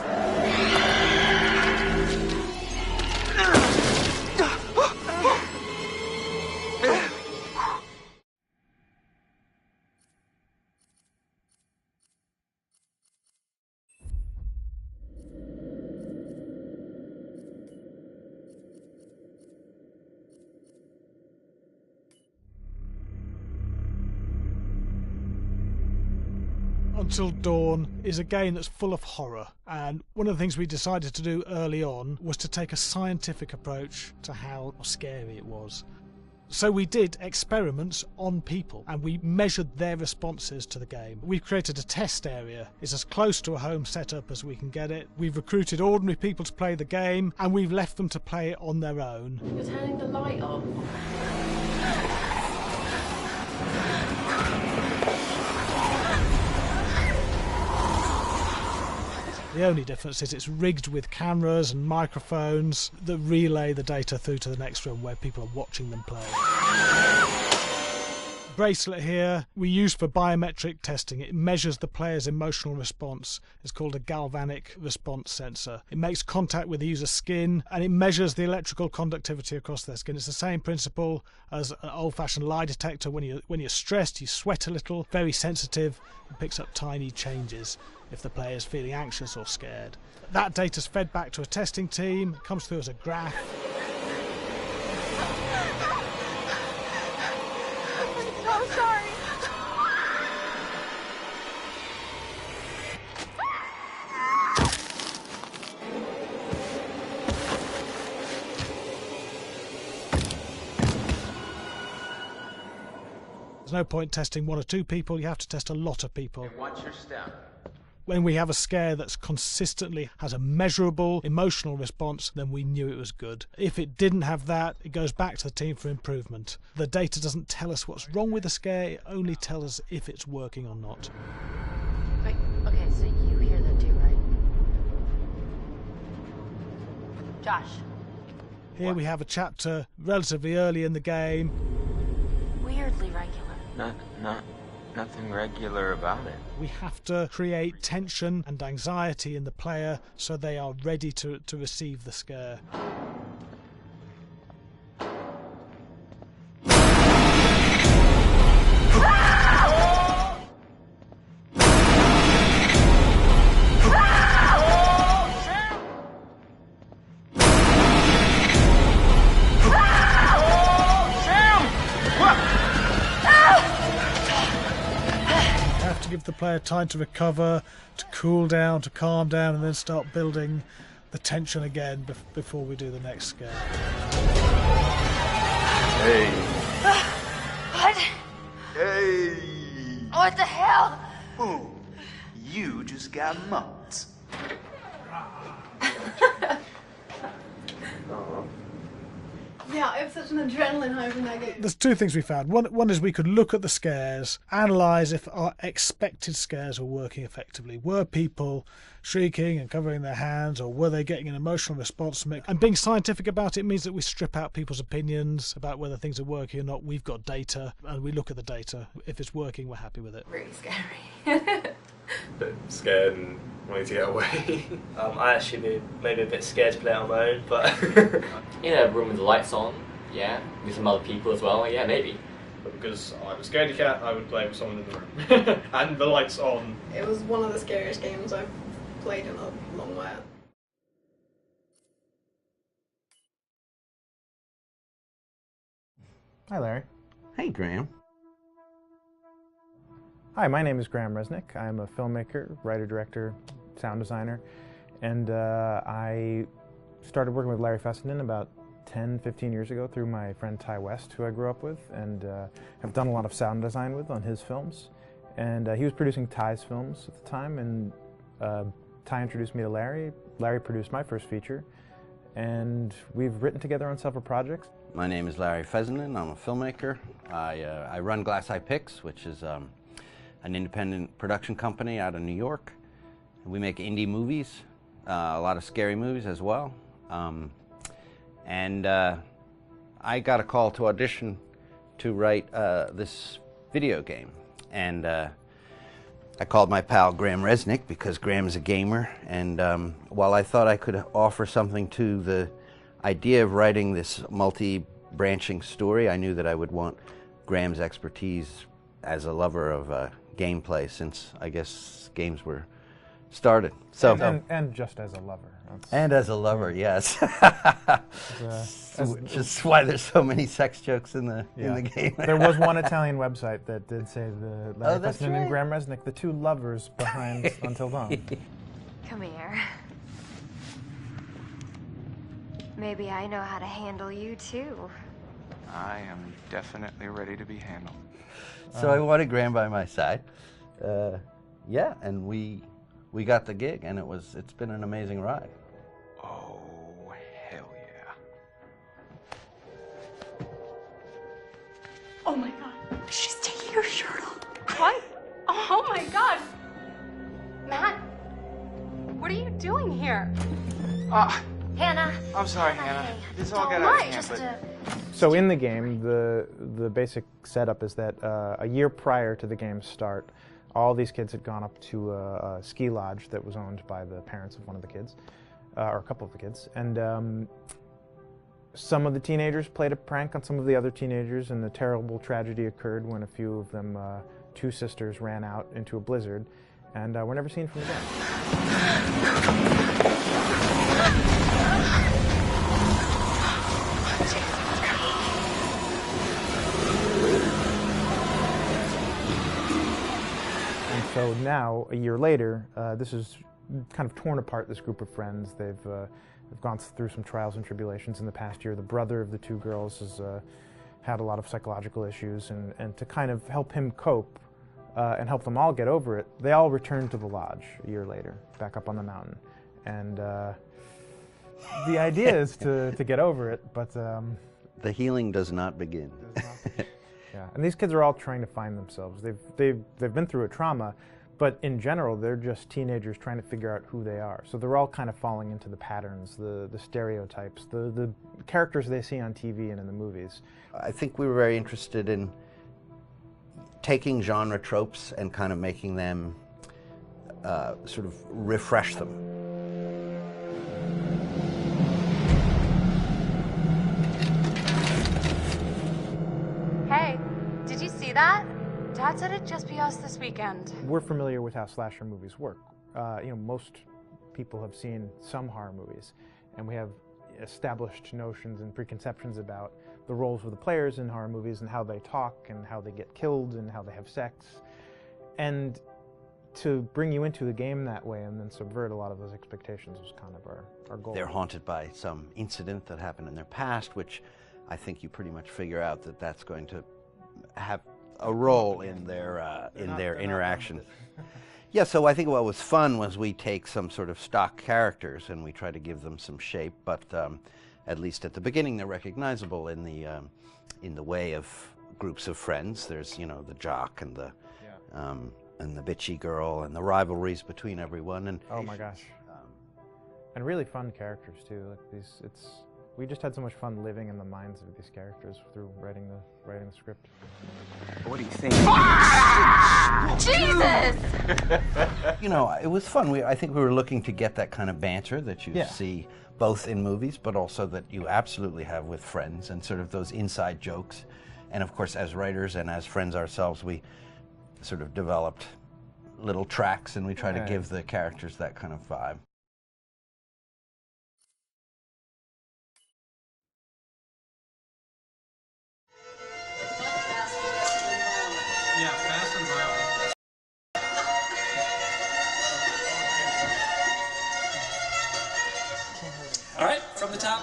Speaker 3: Until Dawn is a game that's full of horror, and one of the things we decided to do early on was to take a scientific approach to how scary it was. So we did experiments on people and we measured their responses to the game. We've created a test area. It's as close to a home setup as we can get it. We've recruited ordinary people to play the game and we've left them to play it on their own.
Speaker 5: You're turning the light on.
Speaker 3: The only difference is it's rigged with cameras and microphones that relay the data through to the next room where people are watching them play. Bracelet here we use for biometric testing. It measures the player's emotional response. It's called a galvanic response sensor. It makes contact with the user's skin and it measures the electrical conductivity across their skin. It's the same principle as an old-fashioned lie detector. When you're stressed, you sweat a little, very sensitive, and picks up tiny changes if the player is feeling anxious or scared. That data's fed back to a testing team, it comes through as a graph.
Speaker 5: I'm so sorry.
Speaker 3: There's no point testing one or two people, you have to test a lot of people.
Speaker 21: Watch your step.
Speaker 3: When we have a scare that's consistently has a measurable emotional response, then we knew it was good. If it didn't have that, it goes back to the team for improvement. The data doesn't tell us what's wrong with the scare, it only tells us if it's working or not.
Speaker 1: Wait, okay, so you hear that too, right? Josh.
Speaker 3: Here we have a chapter relatively early in the game.
Speaker 1: Weirdly regular.
Speaker 9: Nothing regular about it.
Speaker 3: We have to create tension and anxiety in the player so they are ready to receive the scare. Give the player time to recover, to cool down, to calm down, and then start building the tension again before we do the next scare.
Speaker 21: Hey.
Speaker 1: What?
Speaker 4: Hey!
Speaker 1: What the hell?
Speaker 4: Ooh, you just got mugged.
Speaker 14: Yeah, I have such an adrenaline high from that game.
Speaker 3: There's two things we found. One is we could look at the scares, analyse if our expected scares were working effectively. Were people shrieking and covering their hands, or were they getting an emotional response from it? And being scientific about it means that we strip out people's opinions about whether things are working or not. We've got data, and we look at the data. If it's working, we're happy with it.
Speaker 1: Really scary.
Speaker 6: Bit scared and wanting to get away. I actually maybe a bit scared to play on my own, but
Speaker 7: in a room with the lights on, yeah, with some other people as well, yeah, maybe.
Speaker 6: But because I'm a scaredy cat, I would play with someone in the room and the lights on.
Speaker 14: It was one of the scariest games I've played in a long while.
Speaker 24: Hi, Larry.
Speaker 21: Hey, Graham.
Speaker 24: Hi, my name is Graham Resnick. I'm a filmmaker, writer, director, sound designer, and I started working with Larry Fessenden about 10, 15 years ago through my friend Ty West, who I grew up with, and have done a lot of sound design with on his films. And he was producing Ty's films at the time, and Ty introduced me to Larry. Larry produced my first feature, and we've written together on several projects.
Speaker 21: My name is Larry Fessenden. I'm a filmmaker. I run Glass Eye Pix, which is an independent production company out of New York. We make indie movies, a lot of scary movies as well.
Speaker 10: And I got a call to audition to write this video game. And I called my pal Graham Resnick because Graham's a gamer. And while I thought I could offer something to the idea of writing this multi-branching story, I knew that I would want Graham's expertise as a lover of gameplay, since I guess games were started. So
Speaker 24: and just as a lover.
Speaker 10: And as a lover, yes. Which is why there's so many sex jokes in the game.
Speaker 24: There was one Italian website that did say the Larry
Speaker 10: that's
Speaker 24: Fessenden
Speaker 10: right.
Speaker 24: and Graham Resnick, the two lovers behind Until Dawn.
Speaker 11: Come here. Maybe I know how to handle you too.
Speaker 2: I am definitely ready to be handled.
Speaker 10: So I wanted Graham by my side. Yeah, and we got the gig, and it's been an amazing ride.
Speaker 2: Oh, hell yeah.
Speaker 5: Oh my god, she's taking her shirt off. What? Oh my god. Matt, what are you doing here?
Speaker 11: Hannah.
Speaker 2: I'm sorry, Hannah. This all got out of hand, but...
Speaker 24: So in the game, the basic setup is that a year prior to the game's start, all these kids had gone up to a ski lodge that was owned by the parents of one of the kids, or a couple of the kids, and some of the teenagers played a prank on some of the other teenagers, and the terrible tragedy occurred when a few of them, two sisters, ran out into a blizzard, and were never seen from again. So now, a year later, this is kind of torn apart, this group of friends. They've gone through some trials and tribulations in the past year. The brother of the two girls has had a lot of psychological issues, and to kind of help him cope and help them all get over it, they all returned to the lodge a year later, back up on the mountain. And the idea is to get over it, but...
Speaker 10: the healing does not begin.
Speaker 24: Yeah, and these kids are all trying to find themselves. They've been through a trauma, but in general, they're just teenagers trying to figure out who they are. So they're all kind of falling into the patterns, the stereotypes, the characters they see on TV and in the movies.
Speaker 10: I think we were very interested in taking genre tropes and kind of making them sort of refresh them.
Speaker 11: Hey, did you see that? Dad said it'd just be us this weekend.
Speaker 24: We're familiar with how slasher movies work. Most people have seen some horror movies, and we have established notions and preconceptions about the roles of the players in horror movies and how they talk and how they get killed and how they have sex. And to bring you into the game that way and then subvert a lot of those expectations was kind of our goal.
Speaker 10: They're haunted by some incident that happened in their past, which I think you pretty much figure out that that's going to have a role in their interaction. Yeah, so I think what was fun was we take some sort of stock characters and we try to give them some shape, but at least at the beginning they're recognizable in the way of groups of friends. There's, you know, the jock and the bitchy girl and the rivalries between everyone. And
Speaker 24: oh my gosh, and really fun characters too. Like we just had so much fun living in the minds of these characters through writing the script.
Speaker 2: What do you think?
Speaker 11: Jesus!
Speaker 10: You know, it was fun. I think we were looking to get that kind of banter that you see both in movies, but also that you absolutely have with friends, and sort of those inside jokes. And of course, as writers and as friends ourselves, we sort of developed little tracks, and we try to give the characters that kind of vibe.
Speaker 13: Yeah, fast and violent. All right, from the top.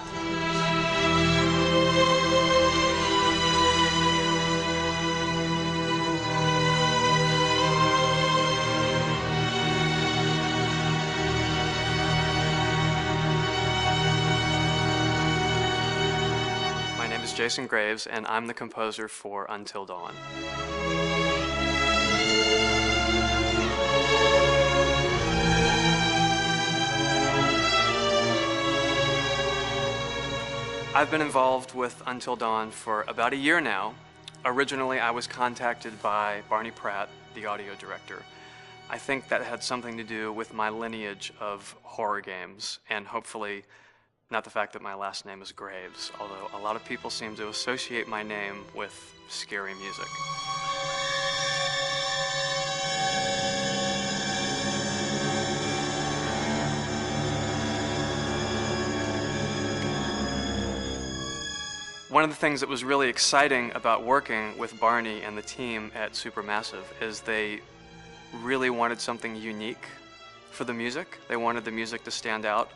Speaker 17: My name is Jason Graves, and I'm the composer for Until Dawn. I've been involved with Until Dawn for about a year now. Originally, I was contacted by Barney Pratt, the audio director. I think that had something to do with my lineage of horror games, and hopefully not the fact that my last name is Graves, although a lot of people seem to associate my name with scary music. One of the things that was really exciting about working with Barney and the team at Supermassive is they really wanted something unique for the music. They wanted the music to stand out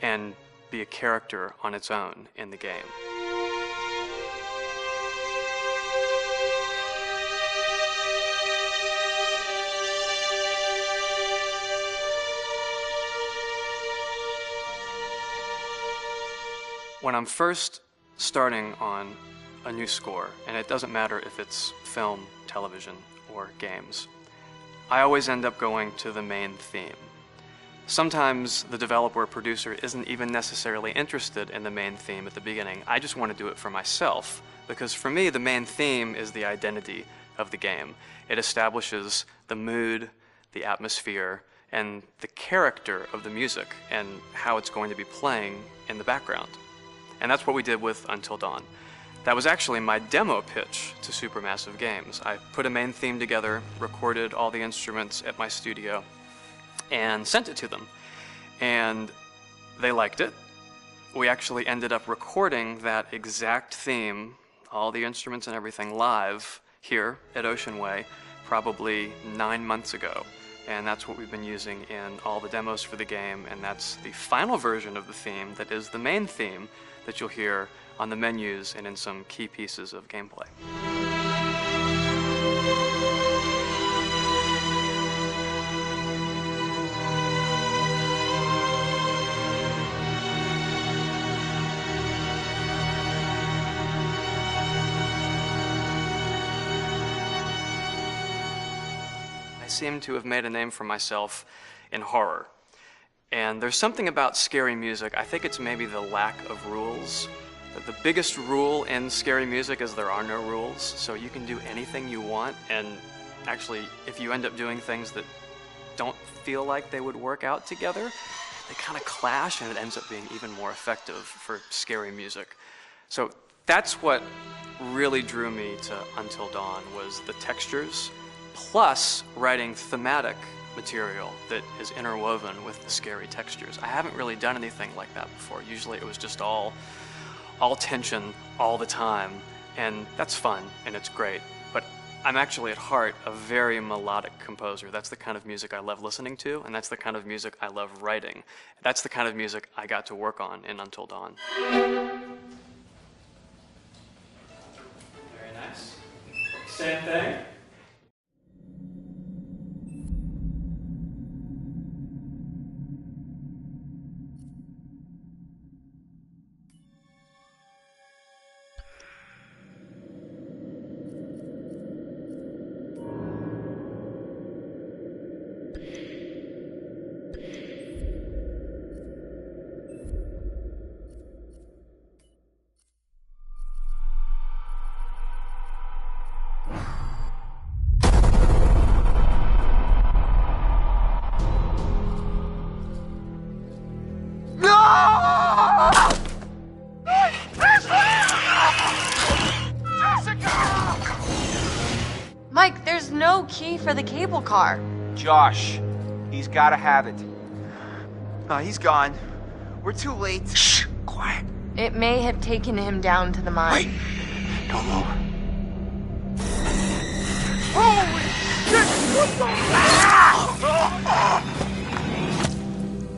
Speaker 17: and be a character on its own in the game. When I'm first starting on a new score, and it doesn't matter if it's film, television, or games, I always end up going to the main theme. Sometimes the developer or producer isn't even necessarily interested in the main theme at the beginning. I just want to do it for myself, because for me, the main theme is the identity of the game. It establishes the mood, the atmosphere, and the character of the music, and how it's going to be playing in the background. And that's what we did with Until Dawn. That was actually my demo pitch to Supermassive Games. I put a main theme together, recorded all the instruments at my studio, and sent it to them. And they liked it. We actually ended up recording that exact theme, all the instruments and everything, live here at Ocean Way, probably 9 months ago. And that's what we've been using in all the demos for the game, and that's the final version of the theme that is the main theme that you'll hear on the menus and in some key pieces of gameplay. I seem to have made a name for myself in horror. And there's something about scary music, I think it's maybe the lack of rules. The biggest rule in scary music is there are no rules, so you can do anything you want, and actually, if you end up doing things that don't feel like they would work out together, they kind of clash, and it ends up being even more effective for scary music. So that's what really drew me to Until Dawn, was the textures, plus writing thematic material that is interwoven with the scary textures. I haven't really done anything like that before. Usually it was just all tension all the time, and that's fun and it's great. But I'm actually at heart a very melodic composer. That's the kind of music I love listening to, and that's the kind of music I love writing. That's the kind of music I got to work on in Until Dawn. Very nice. Same thing.
Speaker 11: Mike, there's no key for the cable car.
Speaker 2: Josh, he's gotta have it.
Speaker 4: He's gone. We're too late.
Speaker 2: Shh, quiet.
Speaker 11: It may have taken him down to the mine.
Speaker 2: Wait, don't move.
Speaker 4: Holy shit!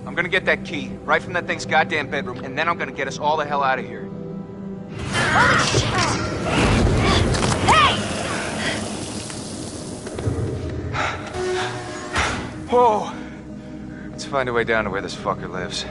Speaker 2: I'm gonna get that key right from that thing's goddamn bedroom, and then I'm gonna get us all the hell out of here.
Speaker 11: Holy shit! Hey!
Speaker 2: Whoa! Let's find a way down to where this fucker lives.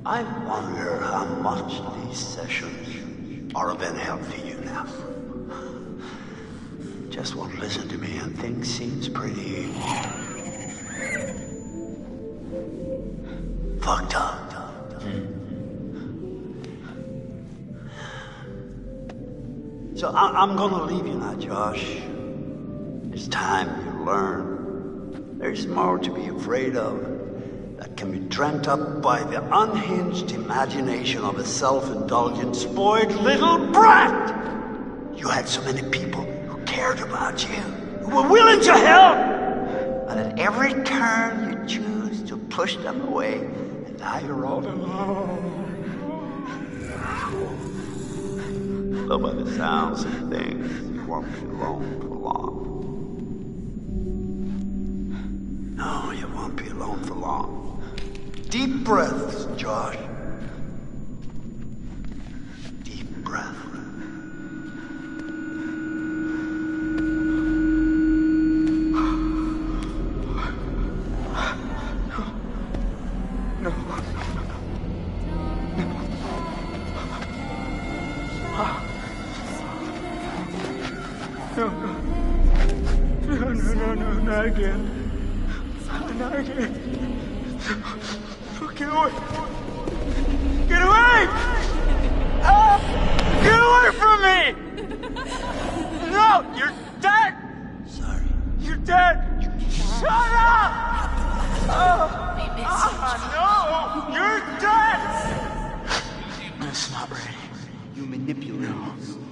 Speaker 12: I wonder how much these sessions are of any help to you now. Just won't listen to me and things seems pretty fucked up. So I'm gonna leave you now, Josh. It's time you learn. There's more to be afraid of that can be dreamt up by the unhinged imagination of a self-indulgent, spoiled little brat. You had so many people who cared about you, who were willing to help, but at every turn you choose to push them away, and now you're all alone. So by the sounds of things, you won't be alone for long. No, you won't be alone for long. Deep breaths, Josh. Deep breath. No. No, not again. Not again. Get away! Get away! Get away from me! No, you're dead! Sorry. You're dead! Shut up! No! You're dead! It's not ready. You manipulate.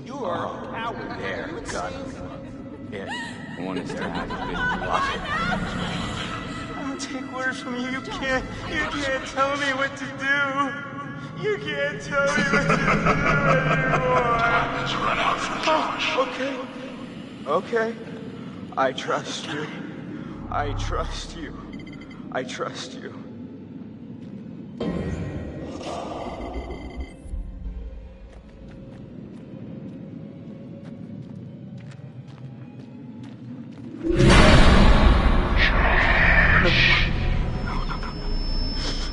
Speaker 12: You are a coward there. God. Yeah.
Speaker 9: I want us to have a good
Speaker 12: I don't take orders from you. You can't tell me what to do. You can't tell me what to do anymore. Time has run out for Josh. Okay. I trust you. I trust you. I trust you.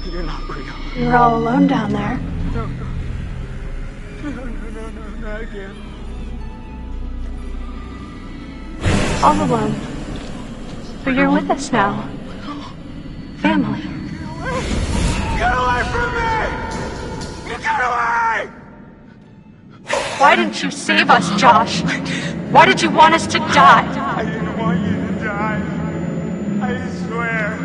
Speaker 12: You're not real.
Speaker 1: You were all alone down there.
Speaker 12: No, not again.
Speaker 1: All alone. But you're with us now. Family.
Speaker 12: Get away from me! You get away!
Speaker 1: Why didn't you save us, Josh? Why did you want us to die?
Speaker 12: I didn't want you to die. I swear.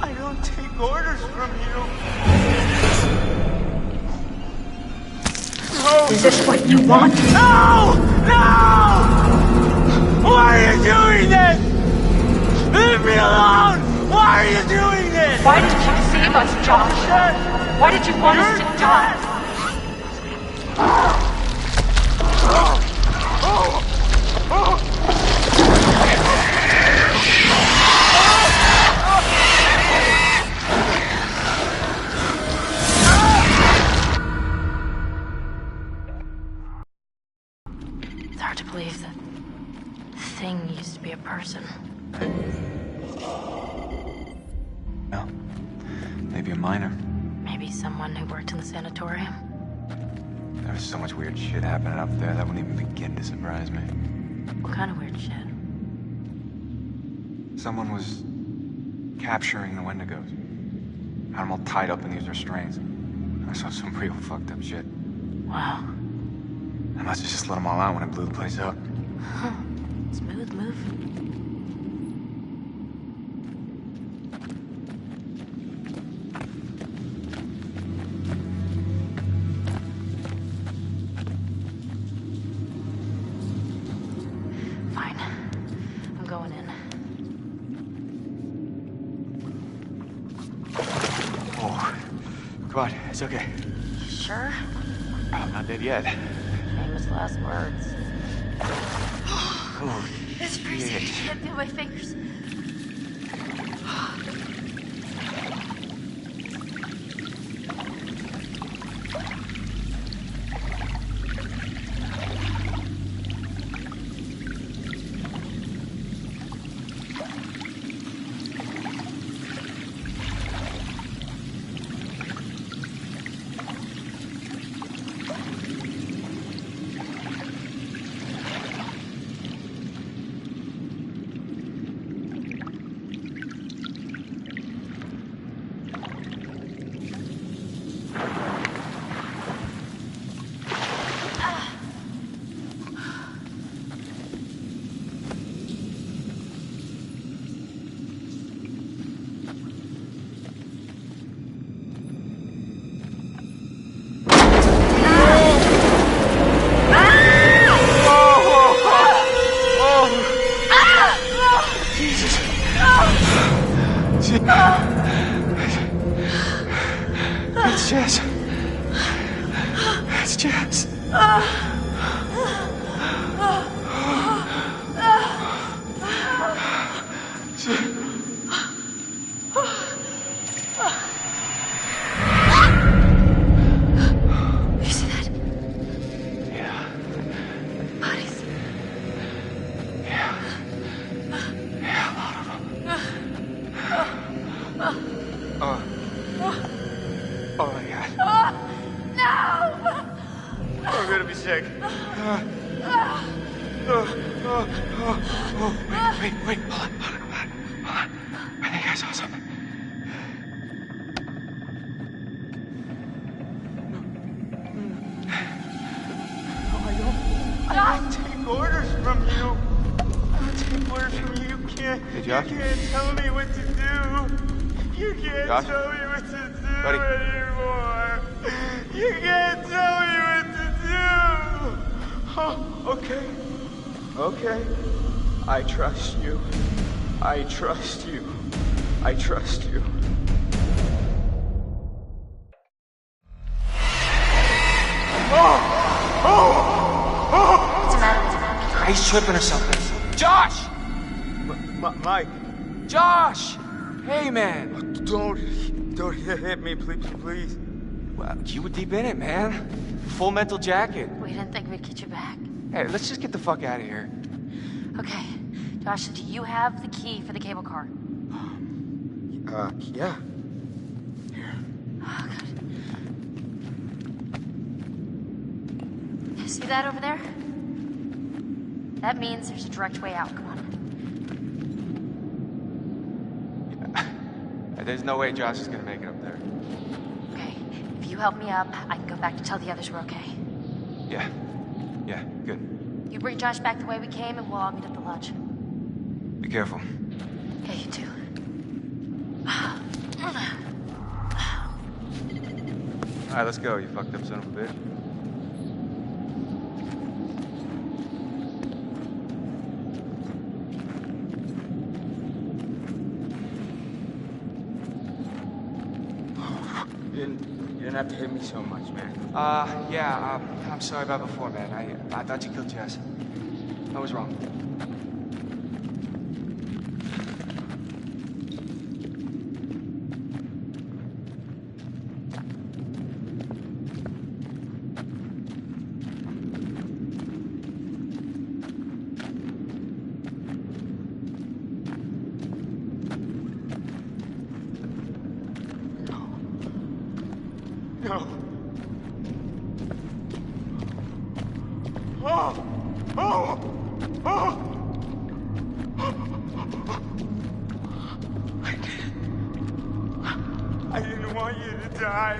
Speaker 12: I don't take orders from you. No!
Speaker 1: Is this what you want?
Speaker 12: No! No! Why are you doing this? Leave me alone! Why are you doing this?
Speaker 1: Why did you save us, Josh? Why did you want us to die? It's hard to believe that thing used to be a person.
Speaker 2: No. Maybe a miner.
Speaker 1: Maybe someone who worked in the sanatorium.
Speaker 2: There was so much weird shit happening up there that wouldn't even begin to surprise me.
Speaker 1: What kind of weird shit?
Speaker 2: Someone was capturing the Wendigos. Had them all tied up in these restraints. I saw some real fucked up shit.
Speaker 1: Wow.
Speaker 2: I must have just let them all out when I blew the place up.
Speaker 1: Huh. Smooth move. Fine.
Speaker 2: Come on, it's okay.
Speaker 1: You sure?
Speaker 2: I'm not dead yet.
Speaker 1: Famous last words.
Speaker 2: Oh,
Speaker 1: It's freezing. I can't feel my fingers.
Speaker 2: It's Jess. It's Jess.
Speaker 1: You see that?
Speaker 2: Yeah.
Speaker 1: Bodies.
Speaker 2: Yeah. Yeah, a lot of them. Oh my God.
Speaker 1: No!
Speaker 2: I'm gonna be sick. Wait, hold on. I think I saw something.
Speaker 21: I don't take orders from you. I don't take orders from you. You can't.
Speaker 2: Hey, Josh?
Speaker 21: You can't tell me what to do. You can't
Speaker 2: Josh?
Speaker 21: tell me what to do
Speaker 2: Buddy?
Speaker 21: anymore. You can't tell me what to do. Oh, okay. Okay. I trust you. I trust you. I trust you.
Speaker 1: What's the matter?
Speaker 2: He's tripping or something. Josh!
Speaker 21: Mike.
Speaker 2: Josh! Hey, man.
Speaker 21: Don't hit me, please.
Speaker 2: Well, you were deep in it, man. Full mental jacket.
Speaker 1: We didn't think we'd get you back.
Speaker 2: Hey, let's just get the fuck out of here.
Speaker 1: Okay. Josh, do you have the key for the cable car?
Speaker 21: Yeah.
Speaker 1: Oh, good. You see that over there? That means there's a direct way out. Come on.
Speaker 2: There's no way Josh is gonna make it up there.
Speaker 1: Okay. If you help me up, I can go back to tell the others we're okay.
Speaker 2: Yeah, good.
Speaker 1: You bring Josh back the way we came, and we'll all meet at the lodge.
Speaker 2: Be careful.
Speaker 1: Yeah, you too.
Speaker 2: All right, let's go, you fucked up son of a bitch.
Speaker 21: You didn't have to hit me so much, man.
Speaker 2: Yeah, I'm sorry about before, man. I thought you killed Jess. I was wrong.
Speaker 21: No. Oh! I didn't want you to die.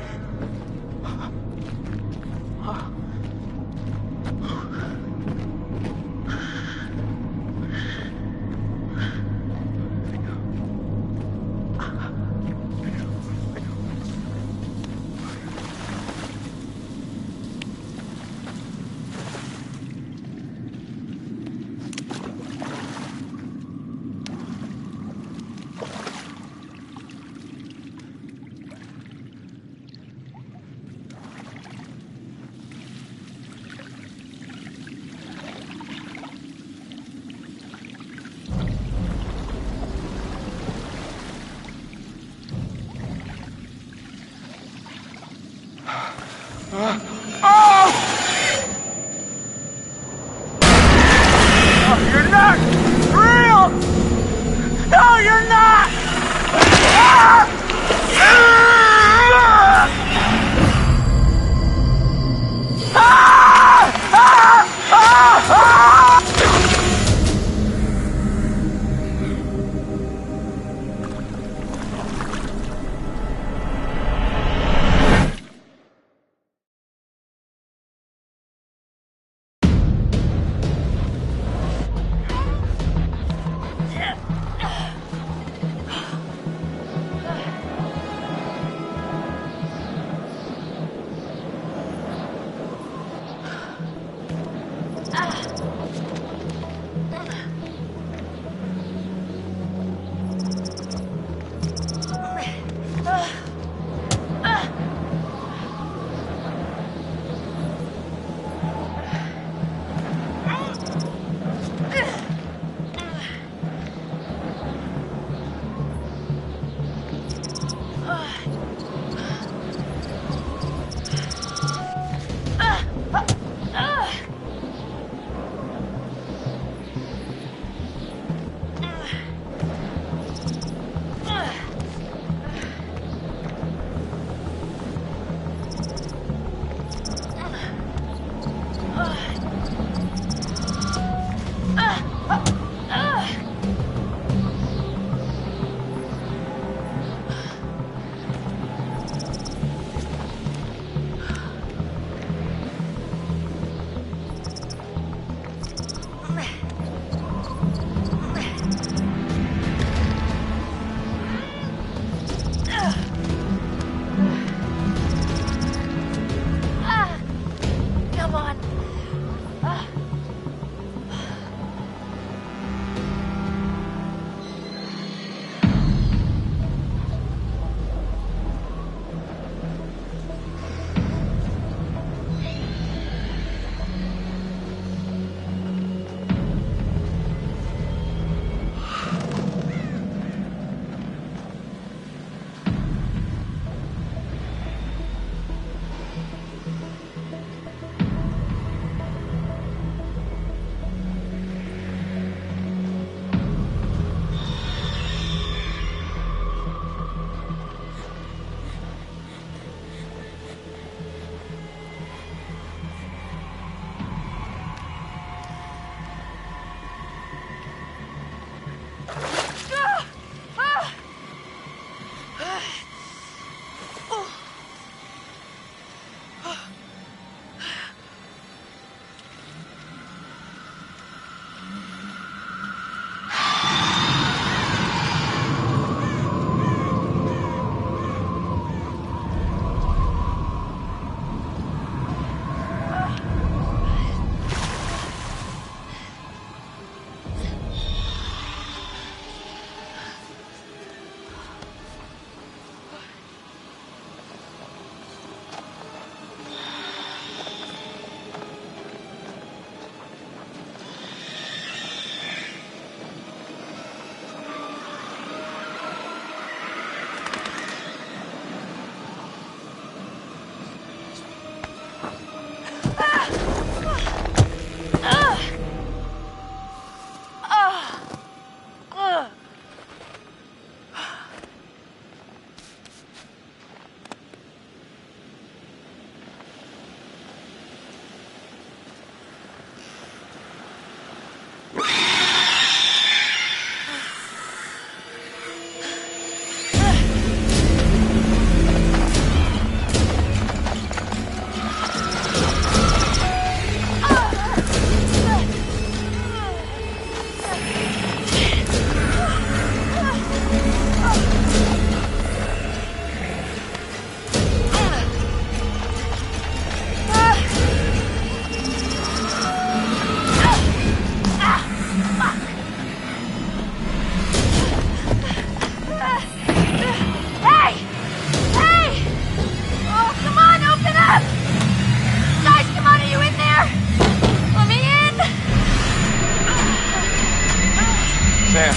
Speaker 2: Sam.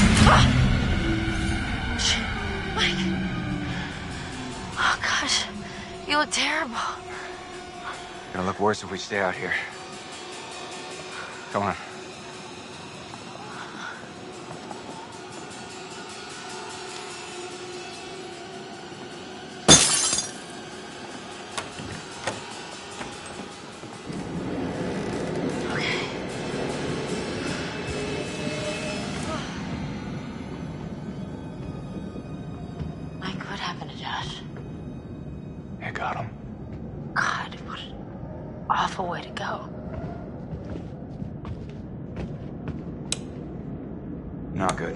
Speaker 1: Mike. Oh, gosh. You look terrible.
Speaker 2: Gonna look worse if we stay out here. Come on.
Speaker 1: Awful way to go.
Speaker 2: Not good.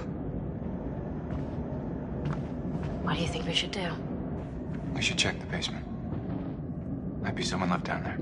Speaker 1: What do you think we should do?
Speaker 2: We should check the basement. Might be someone left down there.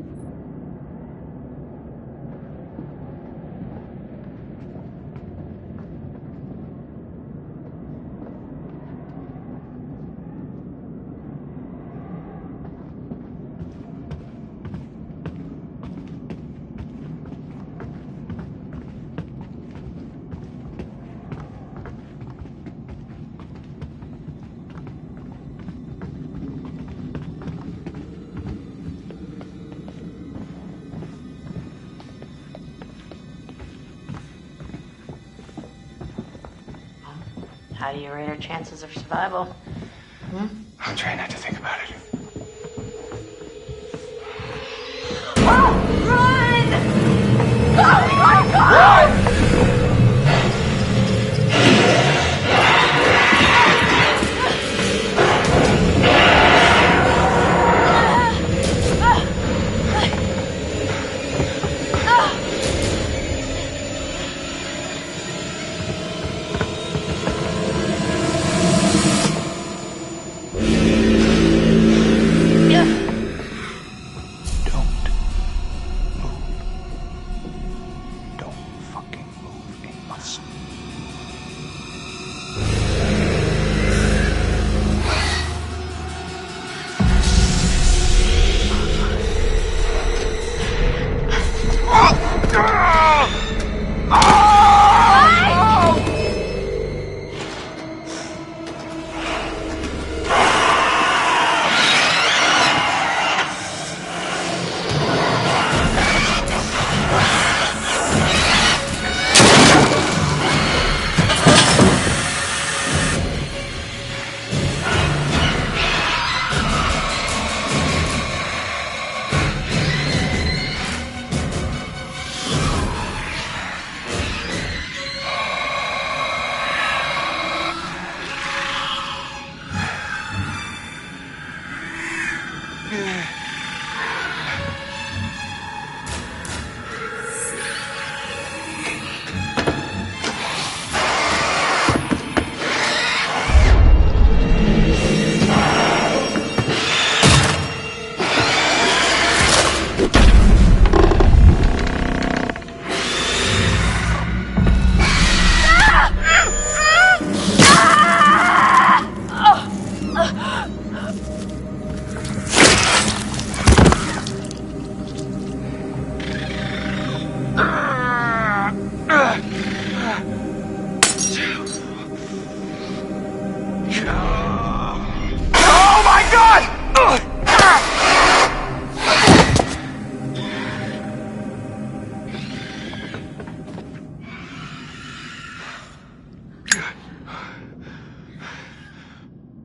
Speaker 1: How do you rate our chances of survival?
Speaker 2: I'm trying not to think about it.
Speaker 1: Run! Oh my God!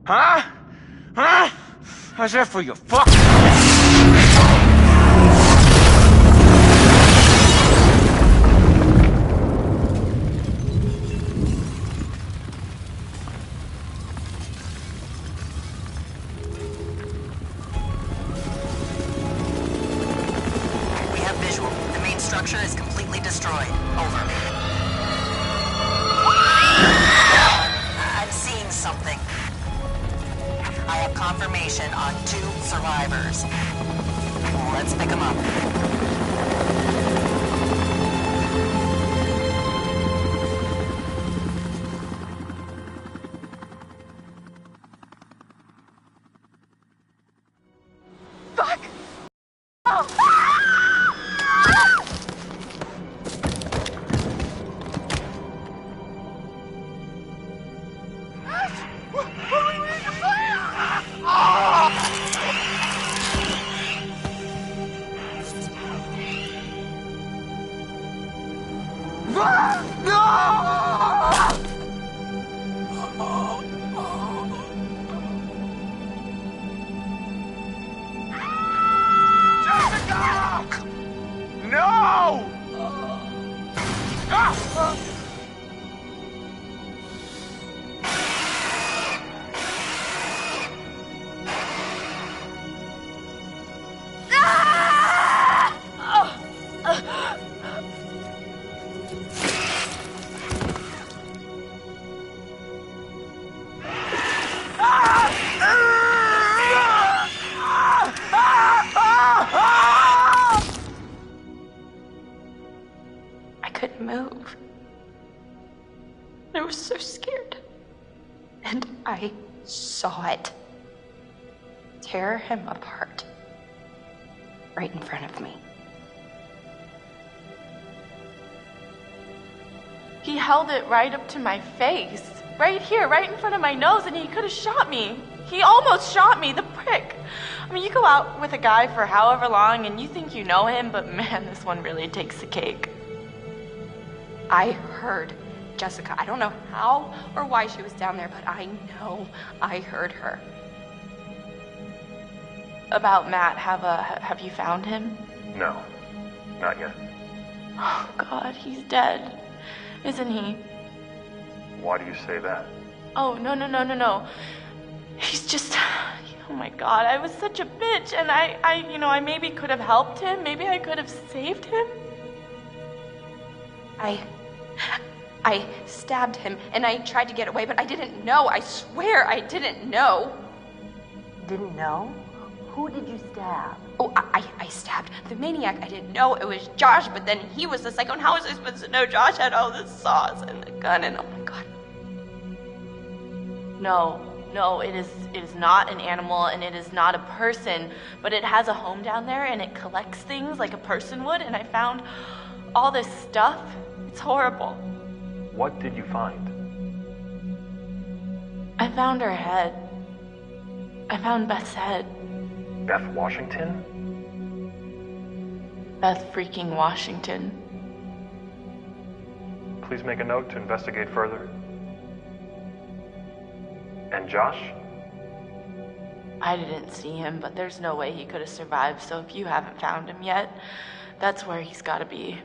Speaker 21: Huh? Huh? How's that for you, fuck?
Speaker 15: We have visual. The main structure is completely destroyed. Over. I'm seeing something. I have confirmation on 2 survivors. Let's pick them up.
Speaker 1: Fuck! Oh!
Speaker 21: No!
Speaker 1: I couldn't move. I was so scared. And I saw it. Tear him apart. Right in front of me.
Speaker 5: He held it right up to my face. Right here, right in front of my nose, and he could have shot me. He almost shot me, the prick. I mean, you go out with a guy for however long and you think you know him, but man, this one really takes the cake. I heard Jessica. I don't know how or why she was down there, but I know I heard her. About Matt, have you found him?
Speaker 16: No, not yet.
Speaker 5: Oh God, he's dead, isn't he?
Speaker 16: Why do you say that?
Speaker 5: Oh, no. He's just, oh my God, I was such a bitch, and I maybe could have helped him. Maybe I could have saved him. I stabbed him, and I tried to get away, but I didn't know. I swear I didn't know.
Speaker 18: Didn't know? Who did you stab?
Speaker 5: Oh, I stabbed the maniac. I didn't know it was Josh, but then he was the psycho, and how was I supposed to know Josh had all this sauce and the gun, and oh my God. No, it is not an animal, and it is not a person, but it has a home down there, and it collects things like a person would, and I found all this stuff. It's horrible.
Speaker 16: What did you find?
Speaker 5: I found her head. I found Beth's head.
Speaker 16: Beth Washington?
Speaker 5: Beth freaking Washington.
Speaker 16: Please make a note to investigate further. And Josh?
Speaker 5: I didn't see him, but there's no way he could have survived, so if you haven't found him yet, that's where he's gotta be.